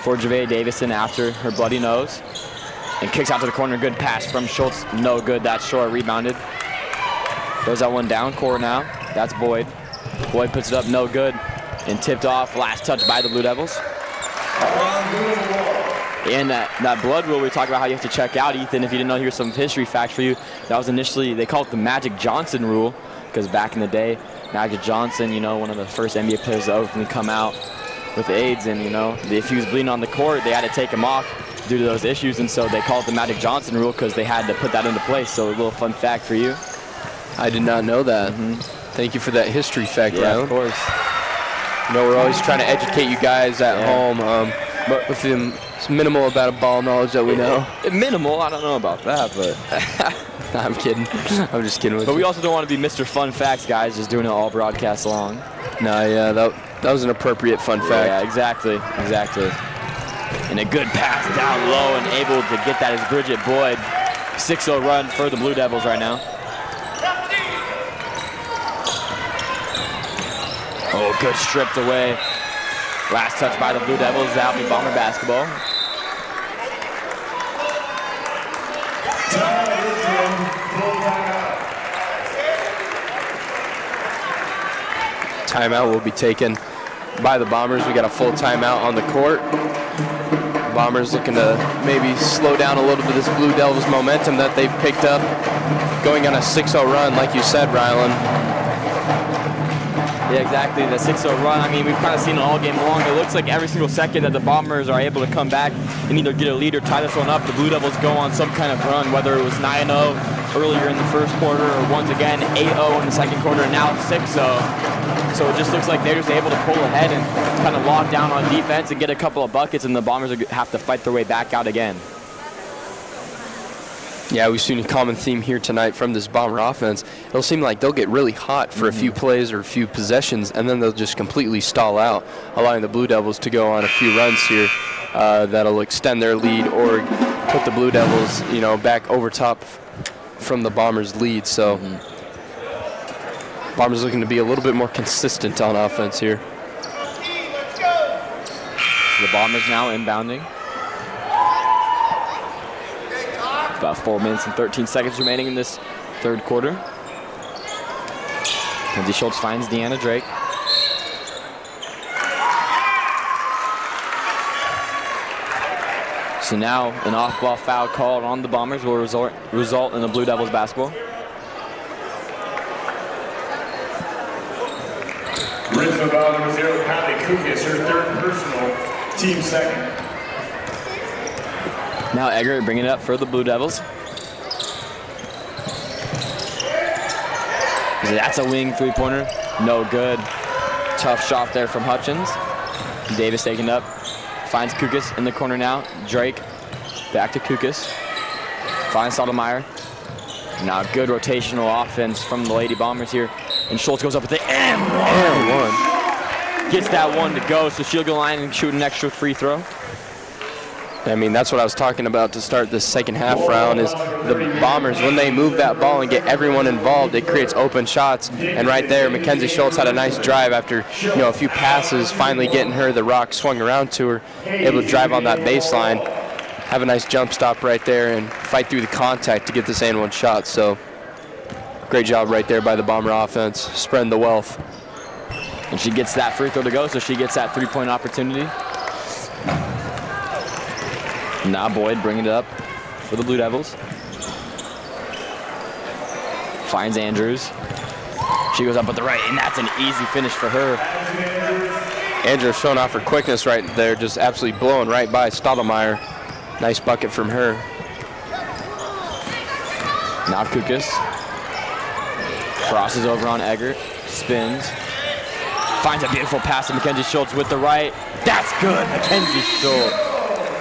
for Javea Davison after her bloody nose. And kicks out to the corner. Good pass from Schultz. No good. That's short. Rebounded. Throws that one down. Core now. That's Boyd. Boyd puts it up. No good. And tipped off. Last touch by the Blue Devils. And that blood rule, we talked about how you have to check out, Ethan. If you didn't know, here's some history facts for you. That was initially, they called it the Magic Johnson rule, because back in the day, Magic Johnson, you know, one of the first NBA players to openly come out with AIDS, and, you know, if he was bleeding on the court, they had to take him off due to those issues, and so they called it the Magic Johnson rule because they had to put that into place. So a little fun fact for you. I did not know that. Thank you for that history fact, Yeah, Rylan. of course. You know, we're always trying to educate you guys at home, but with the minimal amount of ball knowledge that we know. Minimal, I don't know about that, but Nah, I'm kidding. I'm just kidding with but you. we also don't want to be Mr. Fun Facts, guys, just doing it all broadcast long. Nah, yeah, that was an appropriate fun fact. Yeah, exactly. And a good pass down low and able to get that is Bridget Boyd. 6-0 run for the Blue Devils right now. Oh, good stripped away. Last touch by the Blue Devils. That'll be Bomber basketball. Timeout will be taken by the Bombers. We got a full timeout on the court. Bombers looking to maybe slow down a little bit of this Blue Devils momentum that they've picked up, going on a 6-0 run, like you said, Rylan. Yeah, exactly. The 6-0 run, I mean, we've kind of seen it all game long. It looks like every single second that the Bombers are able to come back and either get a lead or tie this one up, the Blue Devils go on some kind of run, whether it was 9-0 earlier in the first quarter or once again 8-0 in the second quarter, and now 6-0. So it just looks like they're just able to pull ahead and kind of lock down on defense and get a couple of buckets, and the Bombers have to fight their way back out again. Yeah, we've seen a common theme here tonight from this Bomber offense. It'll seem like they'll get really hot for a few plays or a few possessions, and then they'll just completely stall out, allowing the Blue Devils to go on a few runs here that'll extend their lead or put the Blue Devils, you know, back over top from the Bombers' lead. So Bombers looking to be a little bit more consistent on offense here. The Bombers now inbounding. About 4 minutes and 13 seconds remaining in this third quarter. Kenzie Schultz finds Deanna Drake. So now an off-ball foul called on the Bombers will result in the Blue Devils basketball. Richland Bomber 0, Kylie Kukas, her third personal, team second. Now Egger bringing it up for the Blue Devils. That's a wing three-pointer. No good. Tough shot there from Hutchins. Davis taking it up. Finds Kukas in the corner now. Drake back to Kukas. Finds Sotomayor. Now good rotational offense from the Lady Bombers here. And Schultz goes up with the and one. Gets that one to go, so she'll go line and shoot an extra free throw. I mean, that's what I was talking about to start this second half round is the Bombers, when they move that ball and get everyone involved, it creates open shots. And right there, Mackenzie Schultz had a nice drive after, you know, a few passes, finally getting her, the rock swung around to her, able to drive on that baseline, have a nice jump stop right there and fight through the contact to get this and one shot. So great job right there by the Bomber offense, spreading the wealth. And she gets that free throw to go, so she gets that three-point opportunity. Now Boyd bringing it up for the Blue Devils. Finds Andrews. She goes up with the right, and that's an easy finish for her. Andrews showing off her quickness right there, just absolutely blowing right by Stottlemyre. Nice bucket from her. Now Kukas crosses over on Eggert, spins, finds a beautiful pass to Mackenzie Schultz with the right. That's good, Mackenzie Schultz.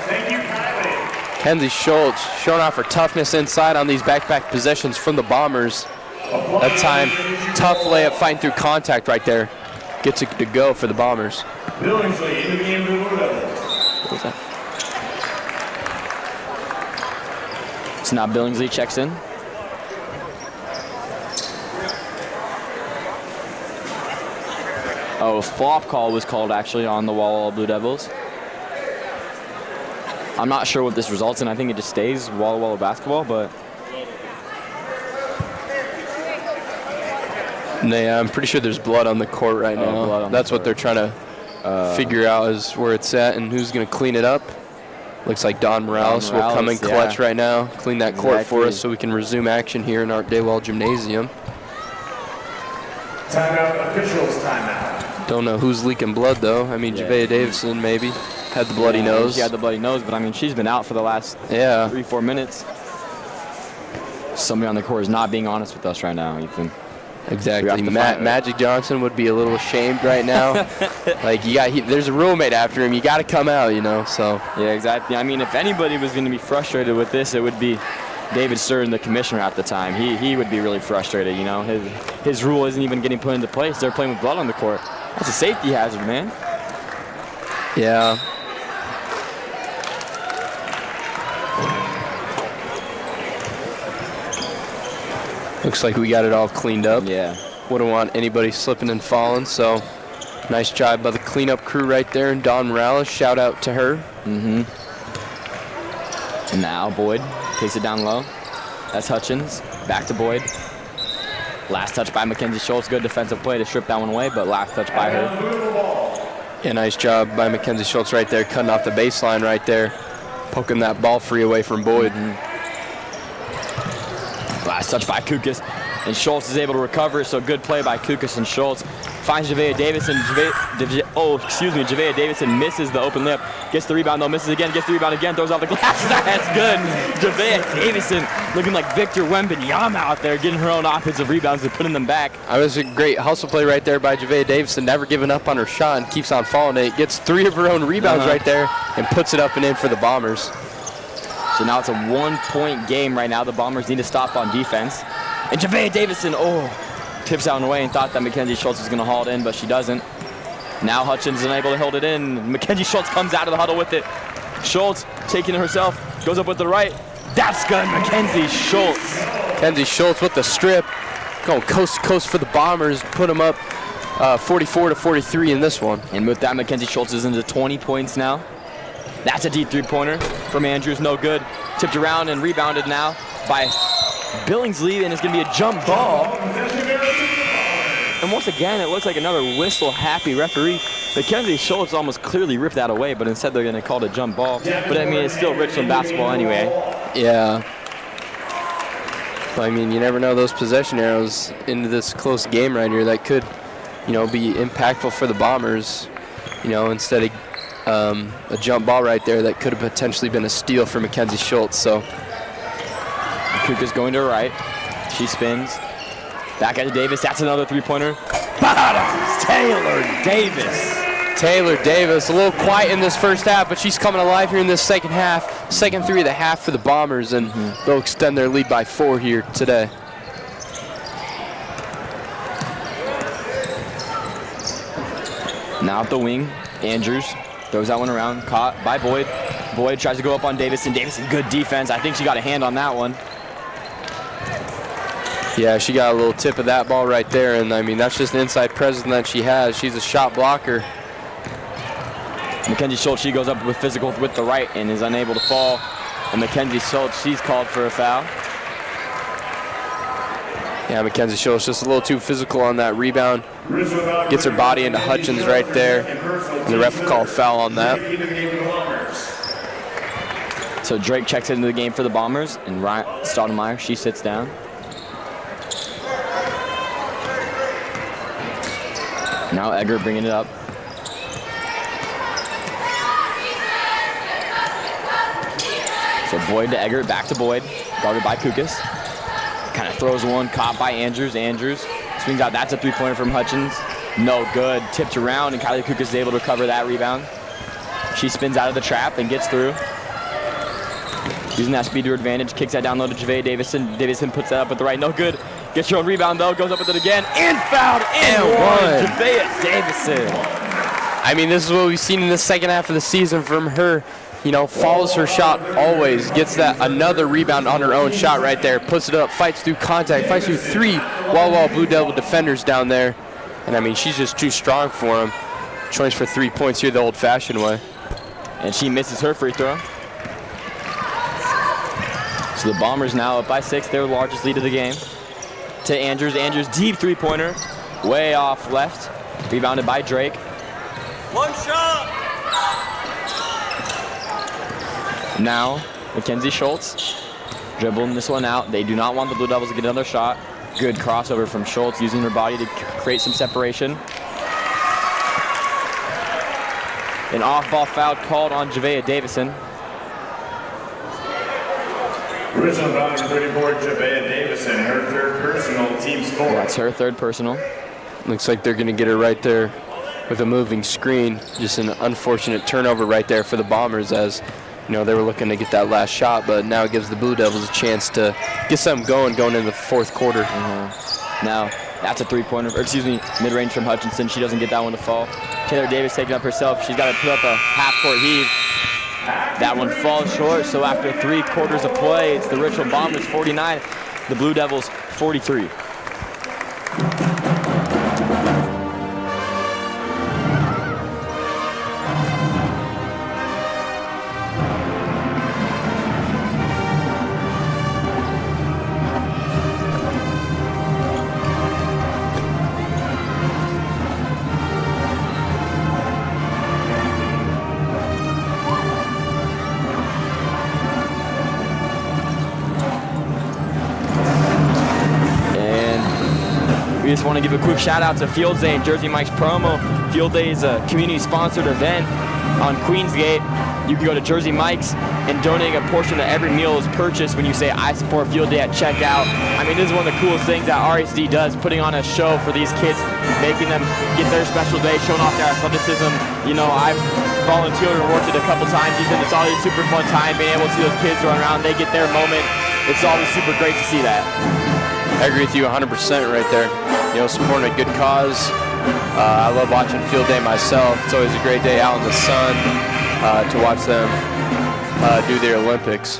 Thank you, Kylie. Mackenzie Schultz showing off her toughness inside on these back-to-back possessions from the Bombers. That time, tough layup fighting through contact right there. Gets it to go for the Bombers. Billingsley into the game for the Blue Devils. What was that? So now Billingsley checks in. Oh, a flop call was called actually on the Walla Walla Blue Devils. I'm not sure what this results in. I think it just stays Walla Walla basketball, but I'm pretty sure there's blood on the court right now. That's what they're trying to figure out is where it's at and who's going to clean it up. Looks like Don Morales will come in clutch right now, clean that court for us so we can resume action here in Art Dawald Gymnasium. Timeout, officials timeout. Don't know who's leaking blood though. I mean, Javea Davison maybe had the bloody nose. She had the bloody nose, but I mean, she's been out for the last 3-4 minutes. Somebody on the court is not being honest with us right now, Ethan. Exactly. Magic Johnson would be a little ashamed right now. Like there's a roommate after him. You got to come out, you know. So yeah, exactly. I mean, if anybody was going to be frustrated with this, it would be David Stern, the commissioner at the time. He would be really frustrated. You know, his rule isn't even getting put into place. They're playing with blood on the court. That's a safety hazard, man. Yeah. Looks like we got it all cleaned up. Yeah. Wouldn't want anybody slipping and falling, so nice job by the cleanup crew right there. And Dawn Morales, shout out to her. And now Boyd takes it down low. That's Hutchins. Back to Boyd. Last touch by Mackenzie Schultz. Good defensive play to strip that one away, but last touch by her. Yeah, nice job by Mackenzie Schultz right there, cutting off the baseline right there, poking that ball free away from Boyd. Last touch by Kukas, and Schultz is able to recover, so good play by Kukas and Schultz. Finds Javea Davison. Javea Davison misses the open lip. Gets the rebound, though, misses again, gets the rebound again, throws off the glass. That's good. Javea Davison looking like Victor Wembanyama out there, getting her own offensive rebounds and putting them back. That was a great hustle play right there by Javea Davison, never giving up on her shot and keeps on falling. It gets 3 of her own rebounds right there and puts it up and in for the Bombers. So now it's a 1-point game right now. The Bombers need to stop on defense. And Javea Davison, tips out and away and thought that Mackenzie Schultz was going to haul it in, but she doesn't. Now Hutchins is unable to hold it in. Mackenzie Schultz comes out of the huddle with it. Schultz taking it herself, goes up with the right. That's good, Mackenzie Schultz. Mackenzie Schultz with the strip, going coast to coast for the Bombers, put them up 44-43 in this one. And with that, Mackenzie Schultz is into 20 points now. That's a deep three-pointer from Andrews, no good. Tipped around and rebounded now by Billingsley, and it's going to be a jump ball. And once again, it looks like another whistle-happy referee. Mackenzie Schultz almost clearly ripped that away, but instead they're going to call it a jump ball. But I mean, it's still Richland basketball anyway. Yeah. But I mean, you never know those possession arrows into this close game right here that could, be impactful for the Bombers. Instead of a jump ball right there that could have potentially been a steal for Mackenzie Schultz. So Kuka's going to her right. She spins. Back at Davis. That's another three-pointer. Taylor Davis. A little quiet in this first half, but she's coming alive here in this second half. Second three of the half for the Bombers, and they'll extend their lead by 4 here today. Now at the wing, Andrews throws that one around, caught by Boyd. Boyd tries to go up on Davison. Davison, good defense. I think she got a hand on that one. Yeah, she got a little tip of that ball right there, and I mean, that's just an inside presence that she has. She's a shot blocker. Mackenzie Schultz, she goes up with physical with the right and is unable to fall. And Mackenzie Schultz, she's called for a foul. Yeah, Mackenzie Schultz just a little too physical on that rebound. Gets her body into Hutchins right there. And the ref will call a foul on that. So Drake checks into the game for the Bombers, and Stottlemyre, she sits down. Now Egger bringing it up. So Boyd to Egger, back to Boyd, guarded by Kukas. Kind of throws one, caught by Andrews. Andrews swings out. That's a three-pointer from Hutchins. No good. Tipped around, and Kylie Kukas is able to recover that rebound. She spins out of the trap and gets through. Using that speed to her advantage, kicks that down low to Javea Davison. Davison puts that up at the right. No good. Gets her own rebound, though. Goes up with it again. And fouled. And one. Javea Davison. I mean, this is what we've seen in the second half of the season from her. You know, follows her shot always, gets that another rebound on her own shot right there, puts it up, fights through contact, fights through three Walla Walla Blue Devil defenders down there. And I mean, she's just too strong for them. Choice for 3 points here the old-fashioned way. And she misses her free throw. So the Bombers now up by 6, their largest lead of the game. To Andrews. Andrews, deep three-pointer, way off left. Rebounded by Drake. One shot. Now, Mackenzie Schultz dribbling this one out. They do not want the Blue Devils to get another shot. Good crossover from Schultz, using her body to create some separation. An off-ball foul called on Javea Davison. Richland Bomber 34, Javea Davison, her third personal, team score. That's her third personal. Looks like they're going to get her right there with a moving screen. Just an unfortunate turnover right there for the Bombers, as you know, they were looking to get that last shot, but now it gives the Blue Devils a chance to get something going into the fourth quarter. Now, that's a three-pointer, or excuse me, mid-range from Hutchinson. She doesn't get that one to fall. Taylor Davis taking up herself. She's got to put up a half-court heave. That one falls short, so after 3 quarters of play, it's the Richland Bombers 49, the Blue Devils 43. We just want to give a quick shout out to Field Day and Jersey Mike's promo. Field Day is a community sponsored event on Queensgate. You can go to Jersey Mike's and donate a portion of every meal is purchased when you say I support Field Day at checkout. I mean, this is one of the coolest things that RSD does, putting on a show for these kids, making them get their special day, showing off their athleticism. You know, I've volunteered and worked it a couple times, and it's always a super fun time being able to see those kids run around. They get their moment. It's always super great to see that. I agree with you 100% right there. You know, supporting a good cause. I love watching Field Day myself. It's always a great day out in the sun to watch them do their Olympics.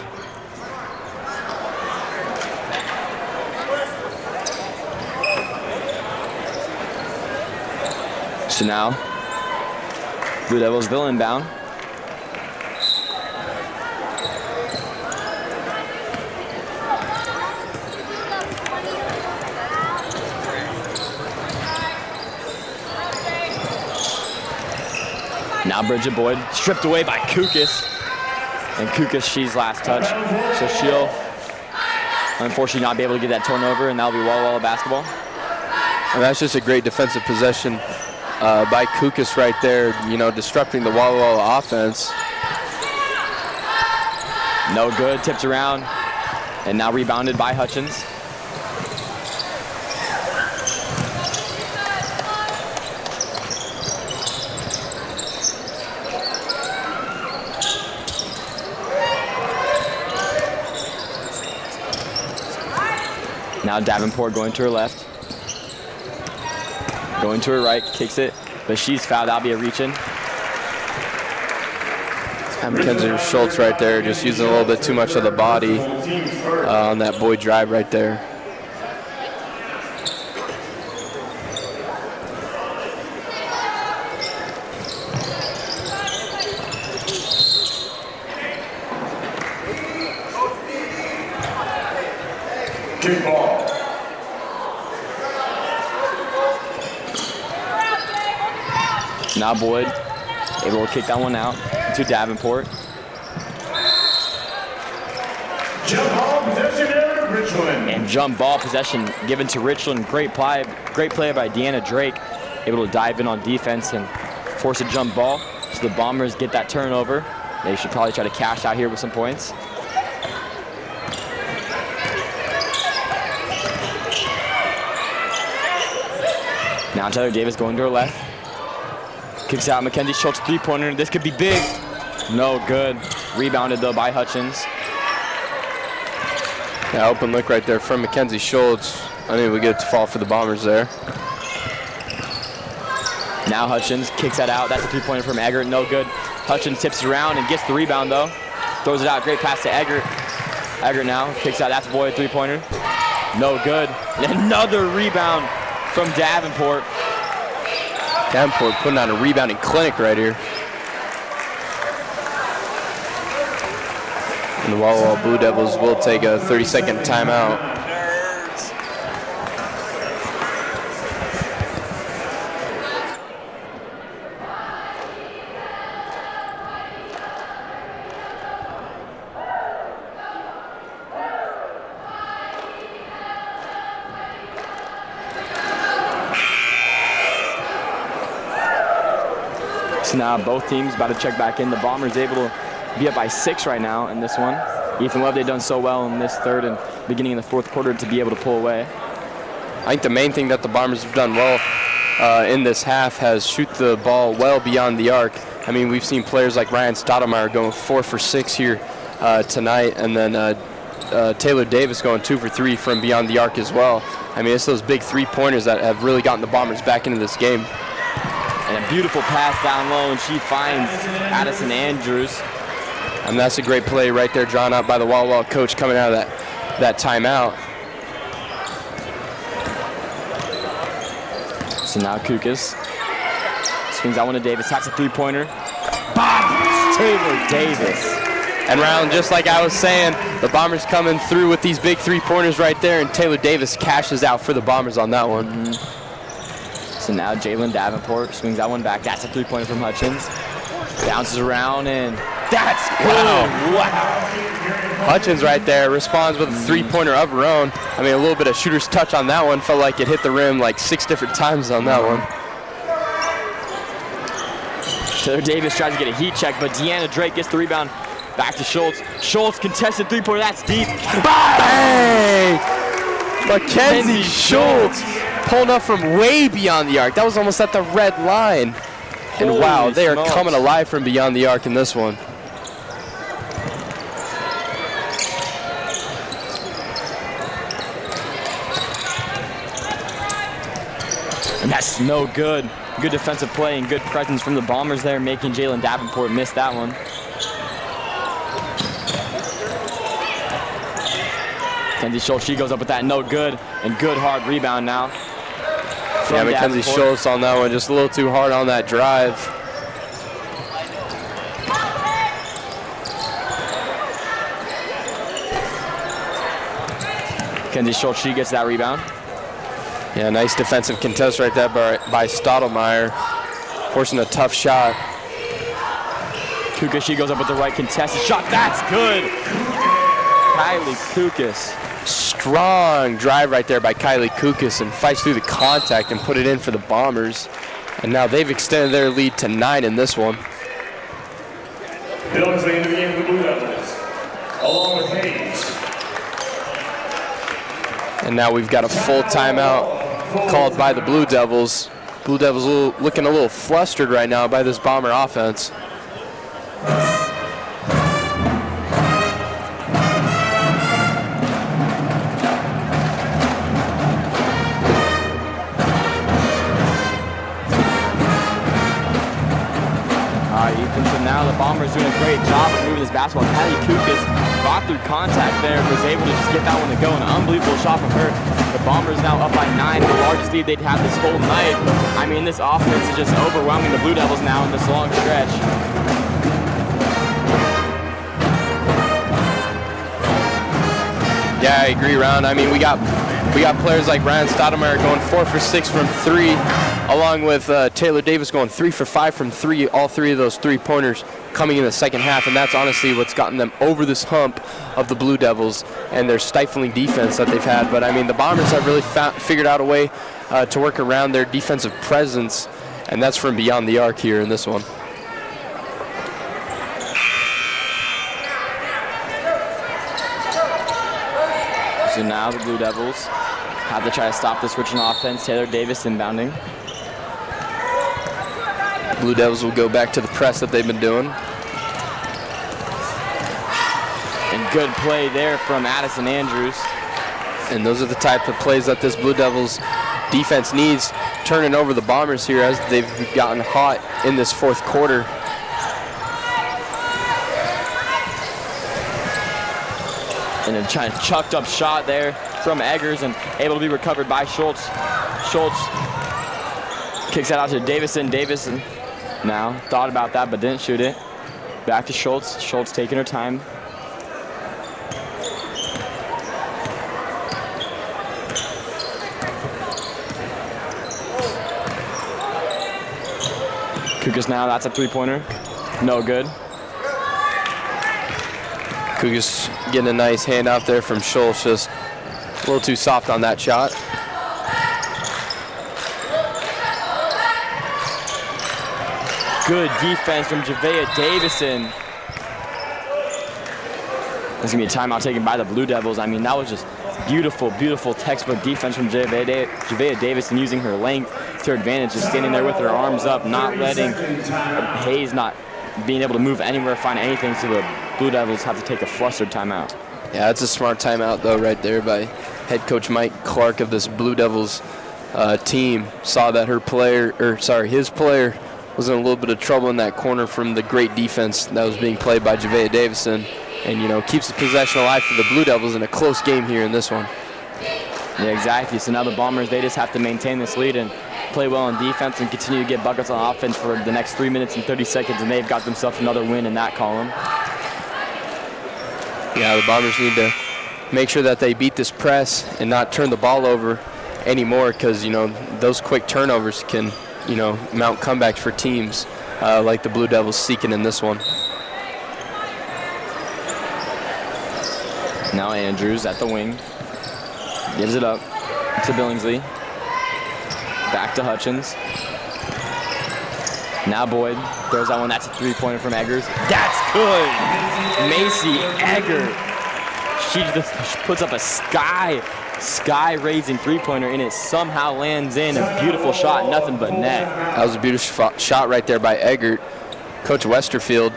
So now, Blue Devils will inbound. Now Bridget Boyd stripped away by Kukas. And Kukas, she's last touch. So she'll unfortunately not be able to get that turnover, and that'll be Walla Walla basketball. And that's just a great defensive possession by Kukas right there, you know, disrupting the Walla Walla offense. No good, tipped around, and now rebounded by Hutchins. Now Davenport going to her left. Going to her right, kicks it, but she's fouled. That'll be a reach-in. Mackenzie Schultz right there, just using a little bit too much of the body on that Boyd drive right there. Kick ball. Now Boyd able to kick that one out to Davenport. Jump ball possession there to Richland. And jump ball possession given to Richland. Great play by Deanna Drake. able to dive in on defense and force a jump ball. So the Bombers get that turnover. They should probably try to cash out here with some points. Now Taylor Davis going to her left. Kicks out Mackenzie Schultz, three-pointer. This could be big. No good. Rebounded though by Hutchins. Yeah, open look right there from Mackenzie Schultz. I think we get it to fall for the Bombers there. Now Hutchins kicks that out. That's a three-pointer from Eggert. No good. Hutchins tips around and gets the rebound though. Throws it out. Great pass to Eggert. Eggert now kicks out. That's Boyd, three-pointer. No good. And another rebound from Davenport. Davenport putting on a rebounding clinic right here. And the Walla Walla Blue Devils will take a 30-second timeout. So now both teams about to check back in. The Bombers able to be up by 6 right now in this one. Ethan Love, they've done so well in this third and beginning in the fourth quarter to be able to pull away. I think the main thing that the Bombers have done well in this half has shoot the ball well beyond the arc. I mean, we've seen players like Ryan Stoudemire going 4 for 6 here tonight, and then Taylor Davis going 2 for 3 from beyond the arc as well. I mean, it's those big three-pointers that have really gotten the Bombers back into this game. And a beautiful pass down low, and she finds Addison Andrews. And that's a great play right there drawn up by the Walla Walla coach coming out of that timeout. So now Kukas swings that one to Davis, attacks a three-pointer. Bang! Taylor Davis. And round, just like I was saying, the Bombers coming through with these big three-pointers right there, and Taylor Davis cashes out for the Bombers on that one. Mm-hmm. So now Jalen Davenport swings that one back. That's a three-pointer from Hutchins. Bounces around, and that's good. Wow. Hutchins right there responds with a three-pointer of her own. I mean, a little bit of shooter's touch on that one. Felt like it hit the rim like 6 different times on that one. Taylor Davis tries to get a heat check, but Deanna Drake gets the rebound. Back to Schultz. Schultz contested three-pointer. That's deep. Bang! Mackenzie Schultz pulling up from way beyond the arc. That was almost at the red line. And Holy wow, they are smokes. coming alive from beyond the arc in this one. And that's no good. Good defensive play and good presence from the Bombers there, making Jalen Davenport miss that one. Mackenzie Schultz, she goes up with that, no good, and good hard rebound now. Yeah, Mackenzie Schultz on that one, just a little too hard on that drive. Mackenzie Schultz, she gets that rebound. Yeah, nice defensive contest right there by Stoudemire, forcing a tough shot. Kukas, she goes up with the right contested shot. That's good. Kylie Kukas. Strong drive right there by Kylie Kukas, and fights through the contact and put it in for the Bombers. And now they've extended their lead to 9 in this one. Billings into the game for the Blue Devils, along with Hayes. And now we've got a full timeout called by the Blue Devils. Blue Devils looking a little flustered right now by this Bomber offense. Ethan, so now the Bombers doing a great job of moving this basketball. Kylie Kukas fought through contact there, was able to just get that one to go. An unbelievable shot from her. The Bombers now up by 9, the largest lead they'd had this whole night. I mean, this offense is just overwhelming the Blue Devils now in this long stretch. Yeah, I agree, Ron. I mean, we got players like Ryan Stoudemire going 4 for 6 from 3, along with Taylor Davis going 3 for 5 from 3. All 3 of those three-pointers coming in the second half, and that's honestly what's gotten them over this hump of the Blue Devils and their stifling defense that they've had. But I mean, the Bombers have really figured out a way to work around their defensive presence, and that's from beyond the arc here in this one. So now the Blue Devils have to try to stop this Richland offense. Taylor Davis inbounding. Blue Devils will go back to the press that they've been doing. And good play there from Addison Andrews. And those are the type of plays that this Blue Devils defense needs, turning over the Bombers here as they've gotten hot in this fourth quarter. And a chucked up shot there from Eggers and able to be recovered by Schultz. Schultz kicks that out to Davison. Davison now thought about that but didn't shoot it. Back to Schultz. Schultz taking her time. Kukas now, that's a three-pointer. No good. Kugas getting a nice hand out there from Schultz, just a little too soft on that shot. Good defense from Javea Davison. There's gonna be a timeout taken by the Blue Devils. I mean, that was just beautiful, beautiful textbook defense from Javea Davison, using her length to her advantage, just standing there with her arms up, not letting Hayes not being able to move anywhere, find anything, so the Blue Devils have to take a flustered timeout. Yeah, that's a smart timeout though right there by head coach Mike Clark of this Blue Devils team. Saw that his player was in a little bit of trouble in that corner from the great defense that was being played by Javea Davison, and keeps the possession alive for the Blue Devils in a close game here in this one. Yeah, exactly. So now the Bombers, they just have to maintain this lead and play well on defense and continue to get buckets on offense for the next 3 minutes and 30 seconds, and they've got themselves another win in that column. Yeah, the Bombers need to make sure that they beat this press and not turn the ball over anymore, because those quick turnovers can mount comebacks for teams like the Blue Devils seeking in this one. Now Andrews at the wing, gives it up to Billingsley. Back to Hutchins. Now Boyd throws that one. That's a three-pointer from Eggers. That's good. Macy Eggers. She just puts up a sky-raising three-pointer, and it somehow lands in a beautiful shot, nothing but net. That was a beautiful shot right there by Eggert. Coach Westerfield,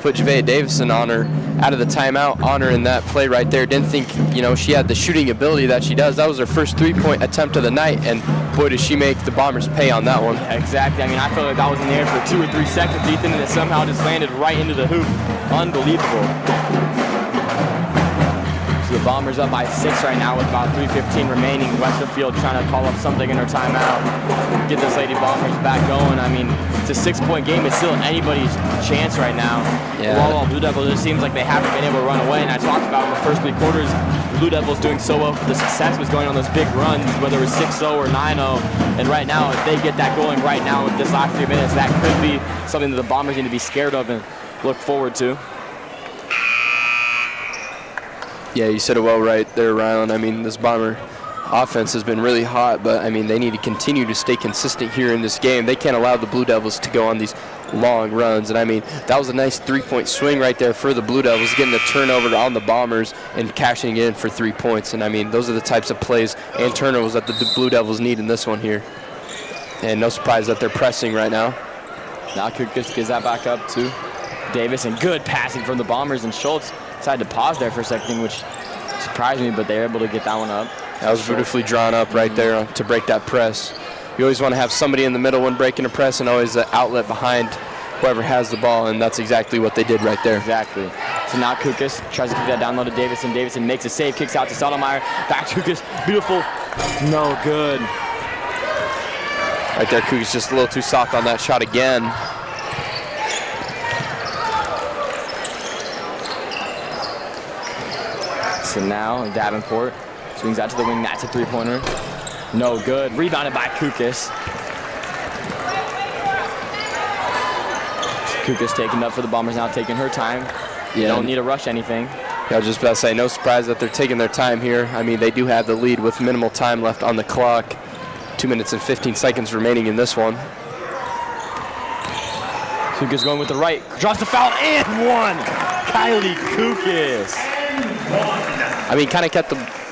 put Javea Davison on her out of the timeout, on her in that play right there. Didn't think, she had the shooting ability that she does. That was her first three-point attempt of the night, and boy, does she make the Bombers pay on that one. Yeah, exactly. I mean, I felt like that was in the air for 2 or 3 seconds, Ethan, and it somehow just landed right into the hoop. Unbelievable. So the Bombers up by 6 right now with about 3:15 remaining. Westerfield trying to call up something in her timeout, get this Lady Bombers back going. I mean, it's a 6-point game. It's still anybody's chance right now. Yeah. Walla Walla Blue Devils, it seems like they haven't been able to run away. And I talked about in the first 3 quarters, the Blue Devils doing so well. The success was going on those big runs, whether it was 6-0 or 9-0. And right now, if they get that going right now with this last 3 minutes, that could be something that the Bombers need to be scared of and look forward to. Yeah, you said it well right there, Rylan. I mean, this Bomber offense has been really hot, but, I mean, they need to continue to stay consistent here in this game. They can't allow the Blue Devils to go on these long runs. And, I mean, that was a nice three-point swing right there for the Blue Devils, getting a turnover on the Bombers and cashing in for 3 points. And, I mean, those are the types of plays and turnovers that the Blue Devils need in this one here. And no surprise that they're pressing right now. Now Kukas gives that back up to Davis, and good passing from the Bombers, and Schultz decided to pause there for a second, which surprised me, but they were able to get that one up. That was beautifully drawn up right there to break that press. You always want to have somebody in the middle when breaking a press, and always an outlet behind whoever has the ball, and that's exactly what they did right there. Exactly. So now Kukas tries to kick that down low to Davison. Davison makes a save, kicks out to Stottlemyre. Back to Kukas. Beautiful. No good. Right there, Kukas just a little too soft on that shot again. So now Davenport swings out to the wing. That's a three-pointer. No good. Rebounded by Kukas. Kukas taking up for the Bombers now, taking her time. Yeah. You don't need to rush anything. I was just about to say, no surprise that they're taking their time here. I mean, they do have the lead with minimal time left on the clock. 2 minutes and 15 seconds remaining in this one. Kukas going with the right, draws the foul, and one! Kylie Kukas. I mean, kind of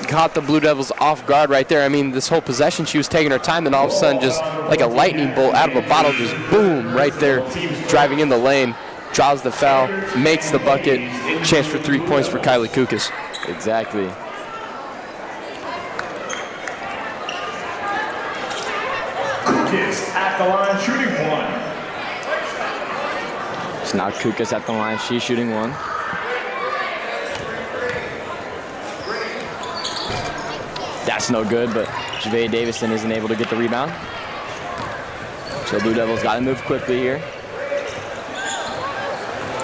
caught the Blue Devils off guard right there. I mean, this whole possession, she was taking her time, then all of a sudden, just like a lightning bolt out of a bottle, just boom, right there, driving in the lane, draws the foul, makes the bucket, chance for 3 points for Kylie Kukas. Exactly. Kukas at the line, shooting one. So now Kukas at the line, she's shooting one. That's no good, but Javea Davison isn't able to get the rebound. So Blue Devils got to move quickly here.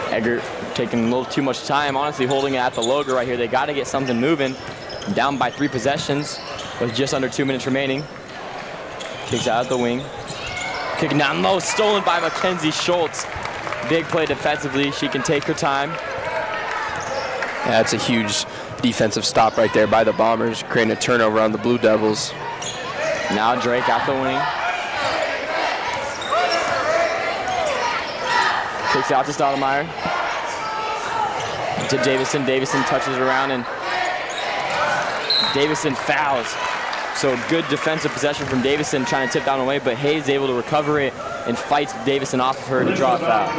Egger taking a little too much time, honestly holding it at the logo right here. They got to get something moving. Down by 3 possessions with just under 2 minutes remaining. Kicks out at the wing. Kicking down low, stolen by Mackenzie Schultz. Big play defensively, she can take her time. Yeah, that's a huge defensive stop right there by the Bombers, creating a turnover on the Blue Devils. Now Drake out the wing. Kicks out to Stoudemire. To Davison. Davison touches around and Davison fouls. So good defensive possession from Davison, trying to tip down away, but Hayes able to recover it and fights Davison off of her to draw a foul.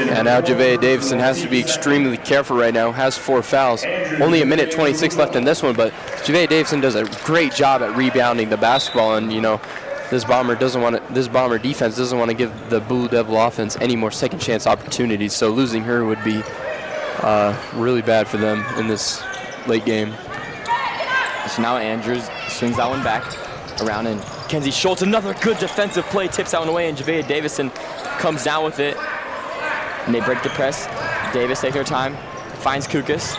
And now Javea Davison has to be extremely careful right now, has 4 fouls. Only a minute 26 left in this one, but Javea Davison does a great job at rebounding the basketball, and you know, this Bomber defense doesn't want to give the Blue Devil offense any more second chance opportunities, so losing her would be really bad for them in this late game. So now Andrews swings that one back around, and Kenzie Schultz, another good defensive play, tips that one away, and Javea Davison comes down with it. And they break the press. Davis takes her time, finds Kukas.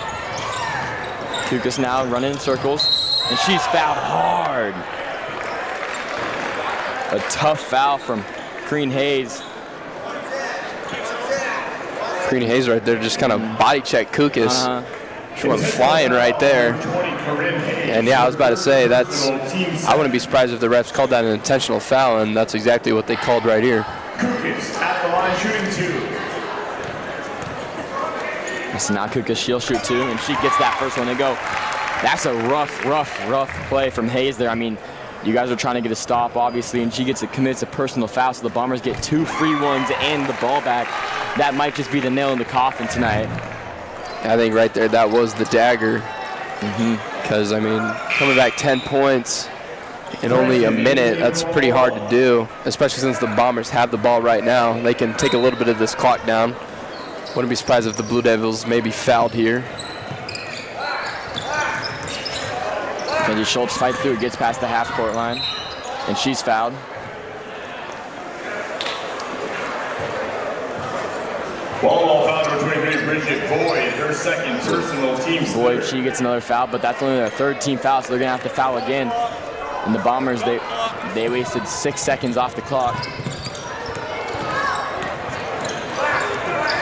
Kukas now running in circles, and she's fouled hard. A tough foul from Kareen Hayes. Kareen Hayes right there just kind of body check Kukas. She went flying right there. And yeah, I was about to say, I wouldn't be surprised if the refs called that an intentional foul, and that's exactly what they called right here. Kukas at the line, shooting 2. So now Kukas, she'll shoot 2, and she gets that first one to go. That's a rough play from Hayes there. I mean, you guys are trying to get a stop, obviously, and she commits a personal foul, so the Bombers get 2 free ones and the ball back. That might just be the nail in the coffin tonight. I think right there, that was the dagger. Because, I mean, coming back 10 points in only a minute, that's pretty hard to do, especially since the Bombers have the ball right now. They can take a little bit of this clock down. Wouldn't be surprised if the Blue Devils maybe fouled here. Kenzie Schultz fights through, gets past the half-court line, and she's fouled. Ball foul number 23, Bridget Boyd, her second personal team. Boyd, she gets another foul, but that's only their 3rd team foul, so they're gonna have to foul again. And the Bombers, they wasted 6 seconds off the clock.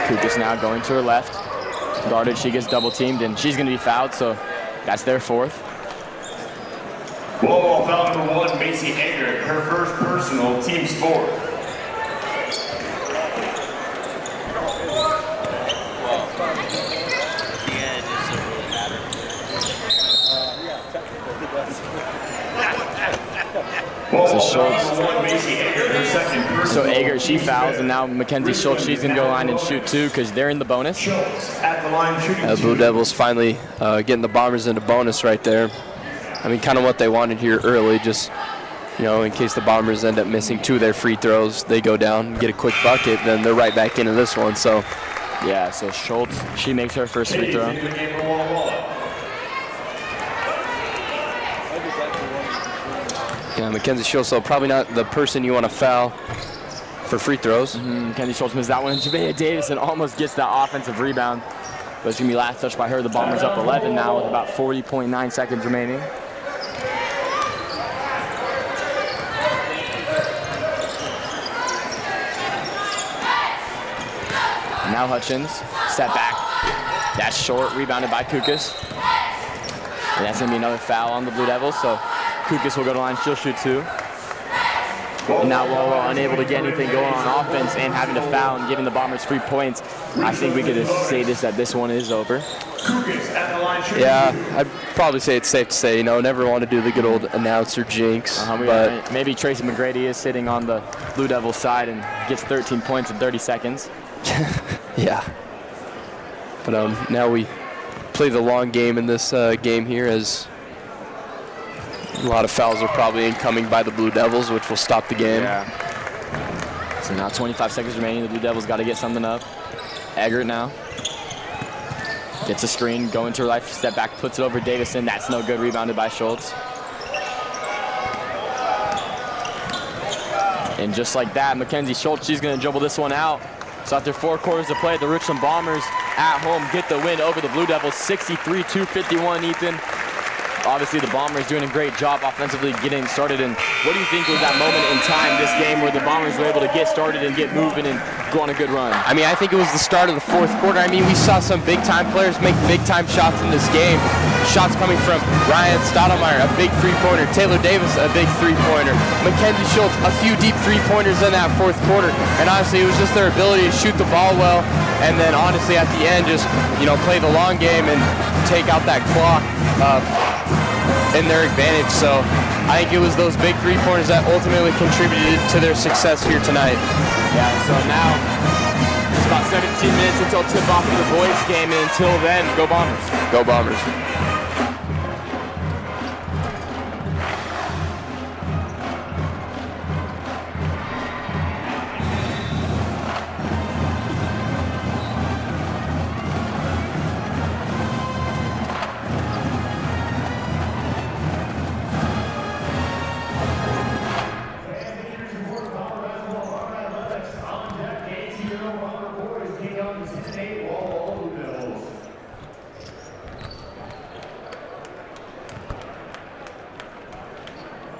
Kukas now going to her left. Guarded, she gets double teamed, and she's gonna be fouled, so that's their 4th. Ball foul number 1, Macy Egger, her first personal, team's 4th. So Schultz. So Egger, she fouls, and now Mackenzie Schultz, she's gonna go line and shoot 2 because they're in the bonus. The Blue Devils finally getting the Bombers into bonus right there. I mean, kind of what they wanted here early, just, you know, in case the Bombers end up missing 2 of their free throws, they go down, get a quick bucket, then they're right back into this one. So, yeah, so Schultz, she makes her first free throw. Yeah, Mackenzie Schultz, so probably not the person you want to foul for free throws. Mackenzie Schultz missed that one, and Javea Davison almost gets that offensive rebound. But it's going to be last touch by her. The Bombers up 11 now with about 40.9 seconds remaining. Now Hutchins, step back. That's short, rebounded by Kukas. And that's going to be another foul on the Blue Devils. So Kukas will go to line. She'll shoot 2. And now Walla Walla unable to get anything going on offense and having to foul and giving the Bombers 3 points. I think we could just say that this one is over. Yeah, I'd probably say it's safe to say, you know, never want to do the good old announcer jinx. But maybe Tracy McGrady is sitting on the Blue Devils side and gets 13 points in 30 seconds. yeah. But now we play the long game in this game here, as a lot of fouls are probably incoming by the Blue Devils, which will stop the game. Yeah. So now 25 seconds remaining. The Blue Devils got to get something up. Eggert now. Gets a screen, going to her life, step back, puts it over Davison. That's no good, rebounded by Schultz. And just like that, Mackenzie Schultz, she's going to dribble this one out. So after 4 quarters to play, the Richland Bombers at home get the win over the Blue Devils, 63-51, Ethan. Obviously, the Bombers doing a great job offensively getting started. And what do you think was that moment in time this game where the Bombers were able to get started and get moving and go on a good run? I mean, I think it was the start of the 4th quarter. I mean, we saw some big-time players make big-time shots in this game. Shots coming from Ryan Stottlemyre, a big 3-pointer. Taylor Davis, a big 3-pointer. Mackenzie Schultz, a few deep 3-pointers in that 4th quarter. And honestly, it was just their ability to shoot the ball well. And then honestly, at the end, just, you know, play the long game and take out that clock in their advantage. So I think it was those big 3-pointers that ultimately contributed to their success here tonight. Yeah, so now it's about 17 minutes until tip-off of the boys game, and until then, go Bombers. Go Bombers.